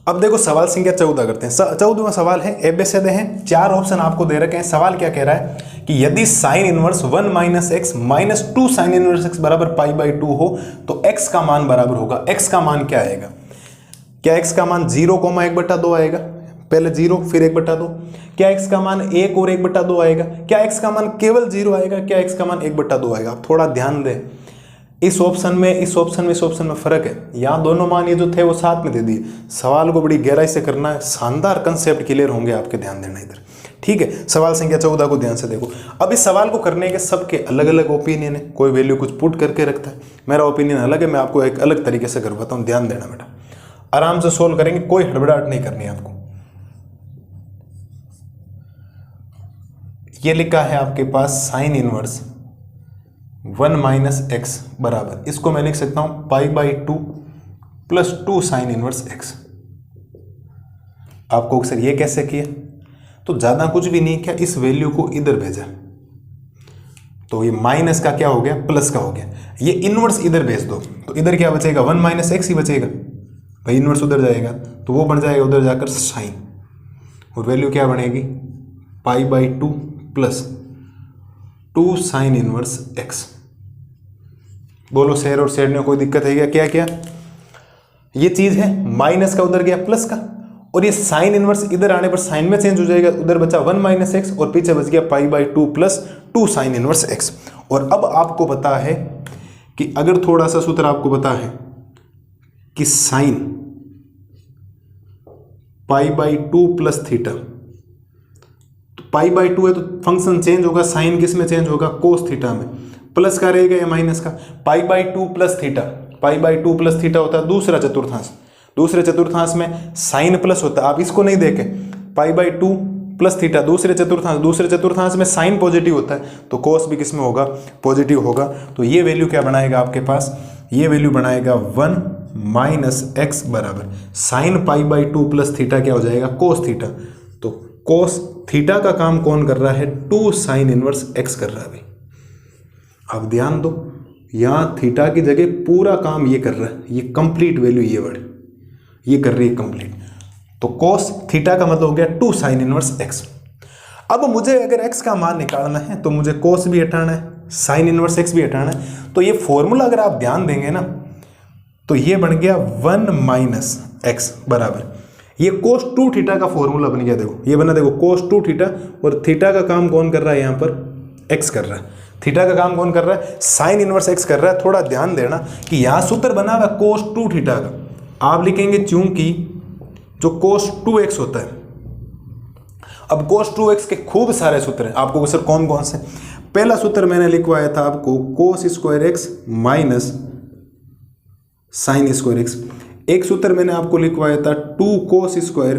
Speaker 1: अब देखो सवाल संख्या 14 करते हैं। 14वां सवाल है, एबीसीडी है, 4 ऑप्शन आपको दे रखे हैं। सवाल क्या कह रहा है कि यदि sine inverse 1 minus x minus 2 sine inverse x बराबर π/2 हो तो x का मान बराबर होगा। x का मान क्या आएगा? क्या x का मान 0,1/2 आएगा? पहले 0 फिर 1/2। क्या x का मान 1 और 1/2 आएगा? क्या x का मान केवल 0 आएगा? क्या x का मान 1/2 आएगा? आप थोड़ा ध्यान दें, इस ऑप्शन में, इस ऑप्शन में, इस ऑप्शन में फर्क है। यहाँ दोनों मान ये जो थे वो साथ में दे दिए। सवाल को बड़ी गहराई से करना है, शानदार कंसेप्ट क्लियर होंगे आपके, ध्यान देना इधर, ठीक है। सवाल संख्या 14 को ध्यान से देखो। अब इस सवाल को करने के सबके अलग अलग ओपिनियन है, कोई वैल्यू कुछ पुट करके रखता है, मेरा ओपिनियन अलग है, मैं आपको एक अलग तरीके से करवाता हूँ। ध्यान देना बेटा, आराम से सोल्व करेंगे, कोई हड़बड़ाहट नहीं करनी है आपको। ये लिखा है आपके पास साइन इनवर्स 1 माइनस एक्स बराबर, इसको मैं लिख सकता हूं π/2 प्लस 2 साइन इनवर्स एक्स। आपको सर ये कैसे किया? तो ज्यादा कुछ भी नहीं किया, इस वैल्यू को इधर भेजा, तो ये माइनस का क्या हो गया, प्लस का हो गया। ये इनवर्स इधर भेज दो, तो इधर क्या बचेगा, 1 माइनस एक्स ही बचेगा भाई, इनवर्स उधर जाएगा तो वो बन जाएगा उधर जाकर साइन, और वैल्यू क्या बनेगी, π/2 प्लस 2 साइन इनवर्स एक्स। बोलो शेर और शेरनियों कोई दिक्कत है क्या? क्या क्या ये चीज है, माइनस का उधर गया प्लस का, और ये साइन इनवर्स इधर आने पर साइन में चेंज हो जाएगा, उधर बचा 1 माइनस एक्स और पीछे बच गया π/2 प्लस 2 साइन इनवर्स एक्स। और अब आपको पता है कि अगर थोड़ा सा सूत्र आपको पता है कि साइन π/2 प्लस थीटा, तो π/2 है तो फंक्शन चेंज होगा, साइन किस में चेंज होगा, कोस थीटा में, प्लस का रहेगा या माइनस का, π/2 प्लस थीटा, π/2 प्लस थीटा होता है दूसरा चतुर्थांश, दूसरे चतुर्थांश में साइन प्लस होता है, आप इसको नहीं देखें, π/2 प्लस थीटा दूसरे चतुर्थांश में साइन पॉजिटिव होता है, तो कोस भी किसमें होगा, पॉजिटिव होगा। तो ये वैल्यू क्या बनाएगा आपके पास, ये वैल्यू बनाएगा 1 माइनस एक्स बराबर साइन π/2 प्लस थीटा क्या हो जाएगा, कोस थीटा। तो कोस थीटा का काम कौन कर रहा है, 2 साइन इनवर्स एक्स कर रहा है भाई। अब ध्यान दो, यहाँ थीटा की जगह पूरा काम ये कर रहा है, ये कंप्लीट वैल्यू, ये वर्ड ये कर रही है कंप्लीट। तो कोस थीटा का मतलब हो गया 2 साइन इनवर्स एक्स। अब मुझे अगर एक्स का मान निकालना है तो मुझे कोस भी हटाना है, साइन इनवर्स एक्स भी हटाना है। तो ये फॉर्मूला अगर आप ध्यान देंगे ना, तो ये बन गया 1 माइनस एक्स बराबर, ये कोस 2 थीटा का फॉर्मूला बन गया। देखो ये बना, देखो कोस 2 थीटा, और थीटा का काम कौन कर रहा है, यहाँ पर एक्स कर रहा है। थीटा का काम कौन कर रहा है, साइन इनवर्स एक्स कर रहा है। थोड़ा ध्यान देना कि यहाँ सूत्र बना हुआ कोस 2 थीटा का, आप लिखेंगे चूंकि जो कोस 2x होता है। अब कोस 2x के खूब सारे सूत्र हैं, आपको सर कौन कौन से, पहला सूत्र मैंने लिखवाया था आपको कोस square x minus sine square x. एक सूत्र मैंने आपको लिखवाया था 2 कोस स्क्वायर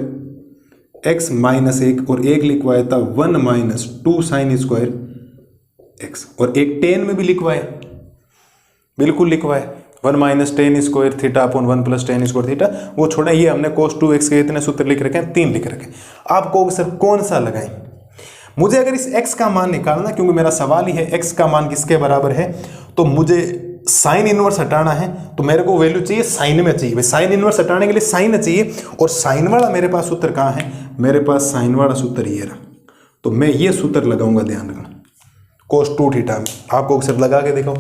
Speaker 1: एक्स माइनस 1, और एक लिखवाया था 1 माइनस 2 साइन स्क्वायर एक्स, और एक 10 में भी लिखवाया, बिल्कुल लिखवाया 1 minus ten square theta upon 1 plus ten square theta. वो छोड़े, ये हमने कोस 2x के इतने सूत्र लिख रखे हैं, 3 लिख रखे हैं। आपको सर कौन सा लगाएं, मुझे अगर इस x का मान निकालना, क्योंकि मेरा सवाल ही है x का मान किसके बराबर है, तो मुझे साइन इनवर्स हटाना है, तो मेरे को वैल्यू चाहिए साइन में चाहिए। साइन इनवर्स हटाने के लिए साइन चाहिए, और साइन वाला मेरे पास सूत्र कहाँ है, मेरे पास साइन वाला सूत्र ये रहा, तो मैं ये सूत्र लगाऊंगा, ध्यान रखना, कोस 2 थीटा में। आपको सर लगा के देखो,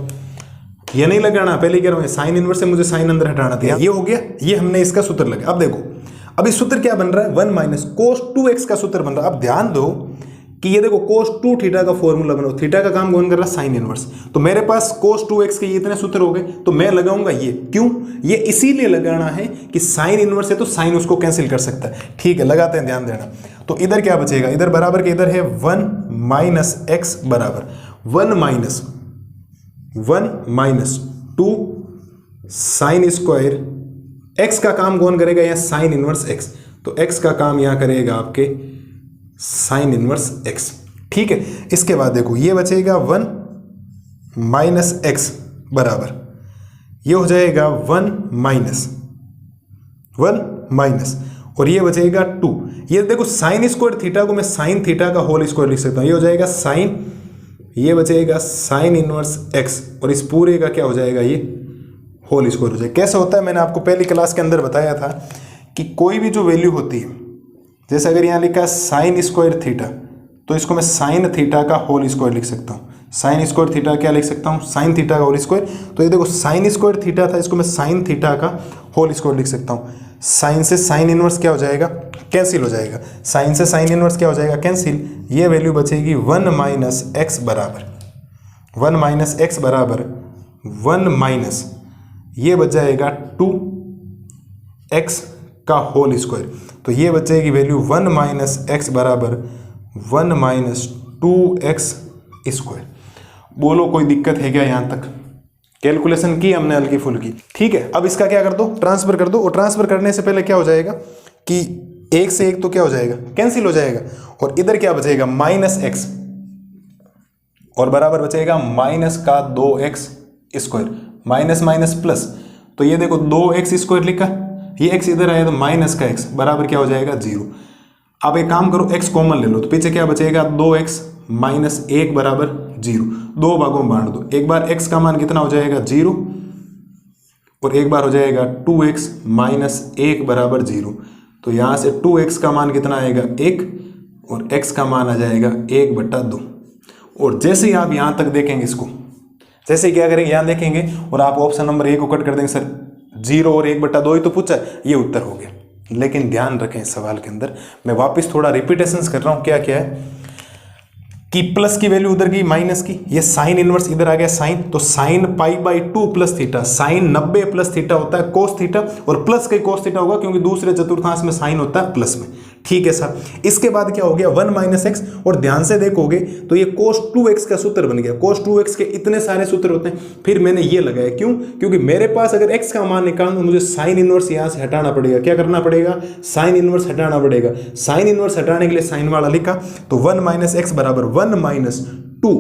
Speaker 1: ये नहीं लगाना, पहले कह रहा हूँ साइन इनवर्स से मुझे साइन अंदर हटाना था, ये हो गया, ये हमने इसका सूत्र लगा। अब देखो अब इस सूत्र क्या बन रहा है 1 माइनस कोस 2x का सूत्र बन रहा है। अब ध्यान दो कि ये देखो कोस 2 थीटा का फॉर्मूला बनाओ, थीटा का काम कौन कर रहा है साइन इनवर्स, तो मेरे पास कोस 2x के ये इतने सूत्र हो गए, तो मैं लगाऊंगा ये, क्यों, ये इसीलिए लगाना है कि साइन इनवर्स है तो साइन उसको कैंसिल कर सकता है। ठीक है, लगाते हैं, ध्यान देना। तो इधर क्या बचेगा, इधर बराबर के इधर है 1 माइनस एक्स बराबर 1 माइनस 2 साइन स्क्वायर, x का काम कौन करेगा यहाँ साइन इनवर्स x, तो x का काम यहाँ करेगा आपके साइन इनवर्स x। ठीक है, इसके बाद देखो ये बचेगा 1 माइनस एक्स बराबर, ये हो जाएगा 1 माइनस और ये बचेगा 2। ये देखो साइन स्क्वायर थीटा को मैं साइन थीटा का होल स्क्वायर लिख सकता हूँ, ये हो जाएगा साइन, ये बचेगा साइन इनवर्स x और इस पूरे का क्या हो जाएगा ये होल स्क्वायर हो जाएगा। कैसे होता है, मैंने आपको पहली क्लास के अंदर बताया था कि कोई भी जो वैल्यू होती है, जैसे अगर यहाँ लिखा है साइन स्क्वायर थीटा, तो इसको मैं साइन थीटा का होल स्क्वायर लिख सकता हूँ। साइन स्क्वायर थीटा क्या लिख सकता हूँ, साइन थीटा का होल स्क्वायर। तो ये देखो साइन स्क्वायर थीटा था, इसको मैं साइन थीटा का होल स्क्वायर लिख सकता हूँ। साइन से साइन इनवर्स क्या हो जाएगा, कैंसिल हो जाएगा, साइन से साइन इनवर्स क्या हो जाएगा, कैंसिल। ये वैल्यू बचेगी 1 माइनस एक्स बराबर 1 माइनस एक्स बराबर 1 माइनस, ये बच जाएगा 2x का होल स्क्वायर। तो ये बचेगी वैल्यू 1 माइनस एक्स बराबर 1 माइनस 2x स्क्वायर। बोलो कोई दिक्कत है क्या, यहाँ तक कैलकुलेशन की हमने हल्की फुल्की। ठीक है, अब इसका क्या कर दो, ट्रांसफर कर दो, और ट्रांसफर करने से पहले क्या हो जाएगा कि एक से एक तो क्या हो जाएगा, कैंसिल हो जाएगा, और इधर क्या बचेगा माइनस एक्स और बराबर बचेगा माइनस का 2x square, minus minus plus. तो ये देखो 2x स्क्वायर लिखा, ये x इधर आया तो माइनस का x बराबर क्या हो जाएगा 0। अब एक काम करो x कॉमन ले लो, तो पीछे क्या बचेगा 2x माइनस 1 बराबर 0, दो भागों में बांट दो, एक बार x का मान कितना हो जाएगा 0 और एक बार हो जाएगा 2x माइनस 1 बराबर 0। तो यहाँ से 2x का मान कितना आएगा 1 और x का मान आ जाएगा 1/2। और जैसे ही आप यहाँ तक देखेंगे इसको, जैसे क्या करेंगे यहाँ देखेंगे और आप ऑप्शन नंबर 1 को कट कर देंगे, सर 0 और 1/2 ही तो पूछा, ये उत्तर हो गया। लेकिन ध्यान रखें इस सवाल के अंदर, मैं वापस थोड़ा रिपीटेशंस कर रहा हूँ, क्या क्या है कि प्लस की वैल्यू उधर की माइनस की, ये साइन इनवर्स इधर आ गया साइन, तो sine π/2 plus theta, sine 90 plus theta होता है कोस थीटा, और प्लस का कोस थीटा होगा क्योंकि दूसरे चतुर्थांश में साइन होता है प्लस में। ठीक है सर, इसके बाद क्या हो गया 1 माइनस एक्स, और ध्यान से देखोगे तो ये कोस 2x का सूत्र बन गया। कोस 2x के इतने सारे सूत्र होते हैं, फिर मैंने ये लगाया, क्यों, क्योंकि मेरे पास अगर x का मान निकालना मुझे साइन इनवर्स यहाँ से हटाना पड़ेगा। क्या करना पड़ेगा, साइन इनवर्स हटाना पड़ेगा। साइन इनवर्स हटाने के लिए साइन वाला लिखा, तो 1 माइनस एक्स बराबर 1 माइनस 2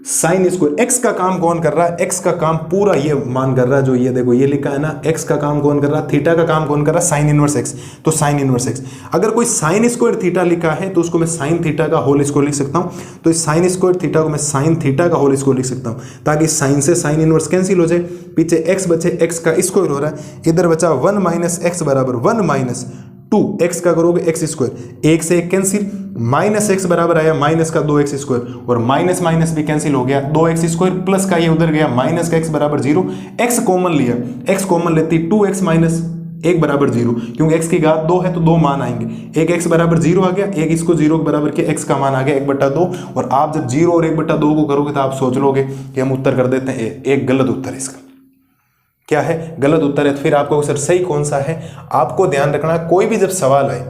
Speaker 1: साइन स्क्वायर। x का काम कौन कर रहा है, x का काम पूरा ये मान कर रहा है, जो ये देखो ये लिखा है ना, x का काम कौन कर रहा है, थीटा का काम कौन कर रहा है, साइन इनवर्स x, तो साइन इनवर्स x। अगर कोई साइन स्क्वायर थीटा लिखा है तो उसको मैं साइन थीटा का होल स्क्वायर लिख सकता हूँ, तो इस साइन स्क्वायर थीटा को मैं साइन थीटा का होल स्क्वायर लिख सकता हूँ, ताकि साइन से साइन इनवर्स कैंसिल हो जाए, पीछे x बचे, x का स्क्वायर हो रहा है, इधर बचा 1 माइनस एक्स बराबर 1 माइनस 2 x का करोगे x स्क्वायर, 1 से 1 कैंसिल, माइनस एक्स बराबर आया माइनस का 2x स्क्वायर, और माइनस माइनस भी कैंसिल हो गया, 2x स्क्वायर प्लस का ये उधर गया माइनस का x बराबर 0, x कॉमन लिया, x कॉमन लेती 2x माइनस 1 बराबर 0, क्योंकि x की घात 2 है तो 2 मान आएंगे, एक x बराबर 0 आ गया, एक इसको 0 के बराबर किया, x का मान आ गया 1/2। और आप जब 0 और 1/2 को करोगे तो आप सोच लोगे कि हम उत्तर कर देते हैं एक गलत उत्तर इसका, क्या है, गलत उत्तर है। तो फिर आपको सर सही कौन सा है, आपको ध्यान रखना, कोई भी जब सवाल आए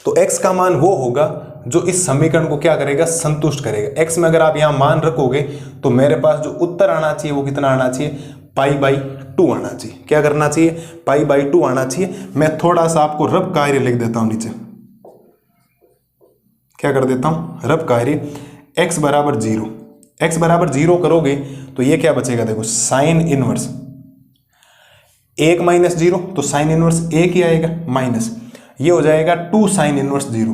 Speaker 1: तो x का मान वो होगा जो इस समीकरण को क्या करेगा, संतुष्ट करेगा। x में अगर आप यहाँ मान रखोगे तो मेरे पास जो उत्तर आना चाहिए वो कितना आना चाहिए, π/2 आना चाहिए। क्या करना चाहिए, π/2 आना चाहिए। मैं थोड़ा सा आपको रब कार्य लिख देता हूं नीचे, क्या कर देता हूं, रब कार्य, x बराबर 0, x बराबर 0 करोगे तो ये क्या बचेगा, देखो साइन इनवर्स 1 माइनस 0, तो साइन इनवर्स 1 ही आएगा, माइनस ये हो जाएगा 2 साइन इनवर्स 0,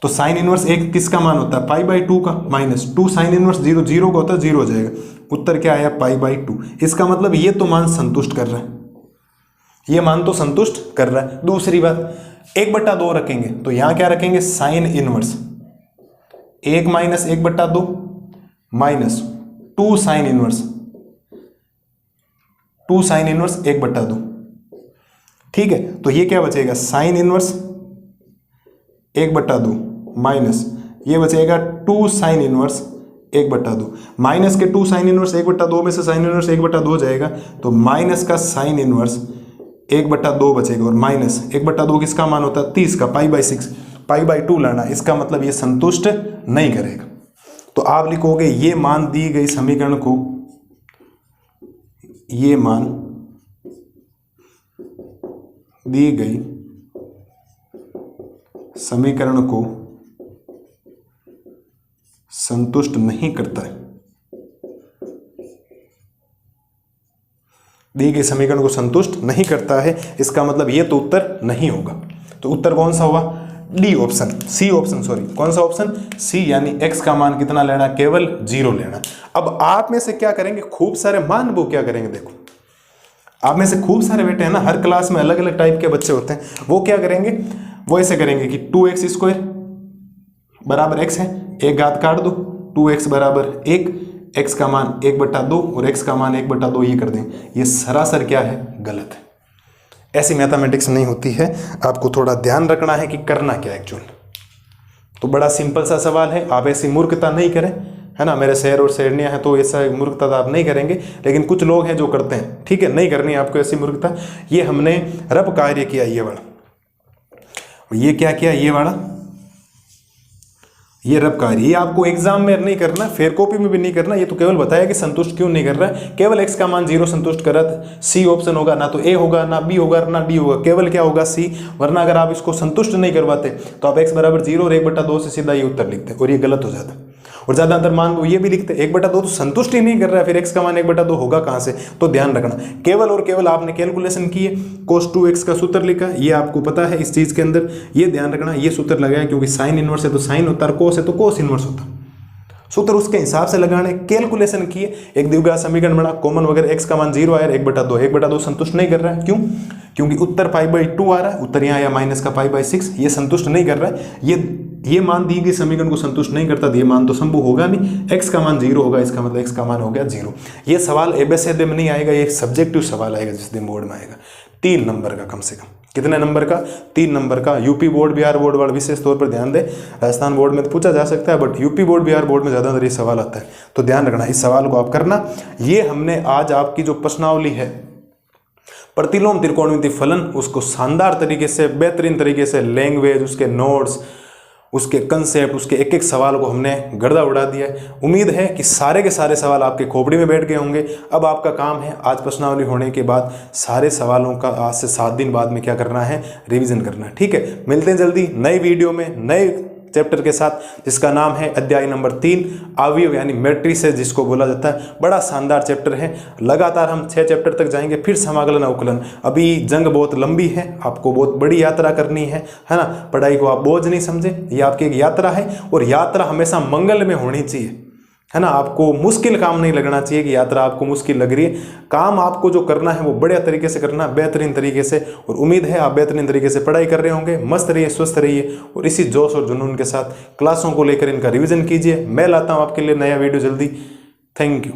Speaker 1: तो साइन इनवर्स 1 किसका मान होता है, π/2 का, माइनस 2 साइन इनवर्स 0, 0 का होता है 0 हो जाएगा, उत्तर क्या आया π/2। इसका मतलब ये तो मान संतुष्ट कर रहा है, ये मान तो संतुष्ट कर रहा है। दूसरी बात 1/2 रखेंगे तो यहां क्या रखेंगे, sine inverse 1 minus 1/2 minus 2 sine inverse 1/2। ठीक है, तो ये क्या बचेगा, साइन इनवर्स 1/2 माइनस ये बचेगा 2 साइन इनवर्स 1/2। माइनस के 2 साइन इनवर्स 1/2 में से साइन इनवर्स 1/2 जाएगा, तो माइनस का साइन इनवर्स 1/2 बचेगा, और माइनस 1/2 किसका मान होता है, 30 का, π/6, π/2 लाना। इसका मतलब ये संतुष्ट नहीं करेगा। तो आप लिखोगे ये मान दी गई समीकरण को, ये मान दी गई समीकरण को संतुष्ट नहीं करता है, दी गई समीकरण को संतुष्ट नहीं करता है। इसका मतलब ये तो उत्तर नहीं होगा। तो उत्तर कौन सा हुआ, D option, C option, sorry कौन सा ऑप्शन, सी, यानी x का मान कितना लेना, केवल 0 लेना। अब आप में से क्या करेंगे, खूब सारे मान वो क्या करेंगे, देखो आप में से खूब सारे बेटे हैं ना, हर क्लास में अलग अलग टाइप के बच्चे होते हैं, वो क्या करेंगे, वो ऐसे करेंगे कि 2x² बराबर x है, एक घात काट दो, 2x बराबर 1, x का मान 1/2 और x का मान 1/2 ये कर दें। ये सरासर क्या है, गलत है। ऐसी मैथमेटिक्स नहीं होती है, आपको थोड़ा ध्यान रखना है कि करना क्या है एक्चुअल। तो बड़ा सिंपल सा सवाल है, आप ऐसी मूर्खता नहीं करें, है ना। मेरे शहर और शेरनियाँ हैं तो ऐसा मूर्खता तो आप नहीं करेंगे, लेकिन कुछ लोग हैं जो करते हैं, ठीक है, नहीं करनी है आपको ऐसी मूर्खता। ये हमने रब कार्य किया, ये वाला, ये क्या किया, ये वाला, ये रब कार्य, ये आपको एग्जाम में नहीं करना, फेयर कॉपी में भी नहीं करना। ये तो केवल बताया कि संतुष्ट क्यों नहीं कर रहा है, केवल x का मान 0 संतुष्ट कर रहा है। सी ऑप्शन होगा, ना तो ए होगा, ना बी होगा, ना डी होगा, केवल क्या होगा, सी। वरना अगर आप इसको संतुष्ट नहीं करवाते तो आप x बराबर 0 और 1/2 से सीधा ये उत्तर लिखते, और ये गलत हो जाता। और ज़्यादातर मान वो ये भी लिखते 1/2 तो संतुष्ट ही नहीं कर रहा है, फिर x का मान 1/2 होगा कहाँ से। तो ध्यान रखना, केवल और केवल आपने कैलकुलेशन की है, cos 2x का सूत्र लिखा, ये आपको पता है इस चीज़ के अंदर, ये ध्यान रखना, ये सूत्र लगाया क्योंकि साइन इनवर्स है तो साइन होता है, cos है तो cos इनवर्स होता। सूत्र उसके हिसाब से लगाने, कैलकुलेशन किए, एक द्विघात समीकरण बना, कॉमन वगैरह, x का मान 0 आया, 1/2 संतुष्ट नहीं कर रहा है। क्यों, क्योंकि उत्तर π/2 आ रहा है, उत्तर यहाँ आया माइनस का π/6, ये संतुष्ट नहीं कर रहा है। ये मान दी गई समीकरण को संतुष्ट नहीं करता, तो ये मान तो संभव होगा नहीं। x का मान 0 होगा, इसका मतलब x का मान हो गया 0। ये सवाल एबीसीडी में नहीं आएगा, ये सब्जेक्टिव सवाल आएगा जिस दिन बोर्ड में आएगा, 3 नंबर का कम से कम। कितने नंबर का, 3 नंबर का। यूपी बोर्ड, बिहार बोर्ड वाला विशेष तौर पर ध्यान दे, राजस्थान बोर्ड में तो पूछा जा सकता है, but UP board, Bihar board में ज़्यादातर ये सवाल आता है, तो ध्यान रखना, इस सवाल को आप करना। ये हमने आज आपकी जो प्रश्नावली है प्रतिलोम त्रिकोणमिति फलन, उसको शानदार तरीके से, बेहतरीन तरीके से, लैंग्वेज, उसके नोट्स, उसके कंसेप्ट, उसके एक एक सवाल को हमने गर्दा उड़ा दिया है। उम्मीद है कि सारे के सारे सवाल आपके खोपड़ी में बैठ गए होंगे। अब आपका काम है आज प्रश्नावली होने के बाद सारे सवालों का आज से 7 दिन बाद में क्या करना है, रिवीजन करना है। ठीक है, मिलते हैं जल्दी नई वीडियो में नए चैप्टर के साथ, जिसका नाम है अध्याय नंबर 3 अवयव यानी मैट्रिसेस, जिसको बोला जाता है। बड़ा शानदार चैप्टर है, लगातार हम 6 चैप्टर तक जाएंगे, फिर समाकलन अवकलन। अभी जंग बहुत लंबी है, आपको बहुत बड़ी यात्रा करनी है ना। पढ़ाई को आप बोझ नहीं समझे, ये आपकी एक यात्रा है, और यात्रा हमेशा मंगल में होनी चाहिए, है ना। आपको मुश्किल काम नहीं लगना चाहिए कि यात्रा आपको मुश्किल लग रही है। काम आपको जो करना है वो बढ़िया तरीके से करना, बेहतरीन तरीके से, और उम्मीद है आप बेहतरीन तरीके से पढ़ाई कर रहे होंगे। मस्त रहिए, स्वस्थ रहिए, और इसी जोश और जुनून के साथ क्लासों को लेकर इनका रिवीजन कीजिए। मैं लाता हूँ आपके लिए नया वीडियो जल्दी। Thank you.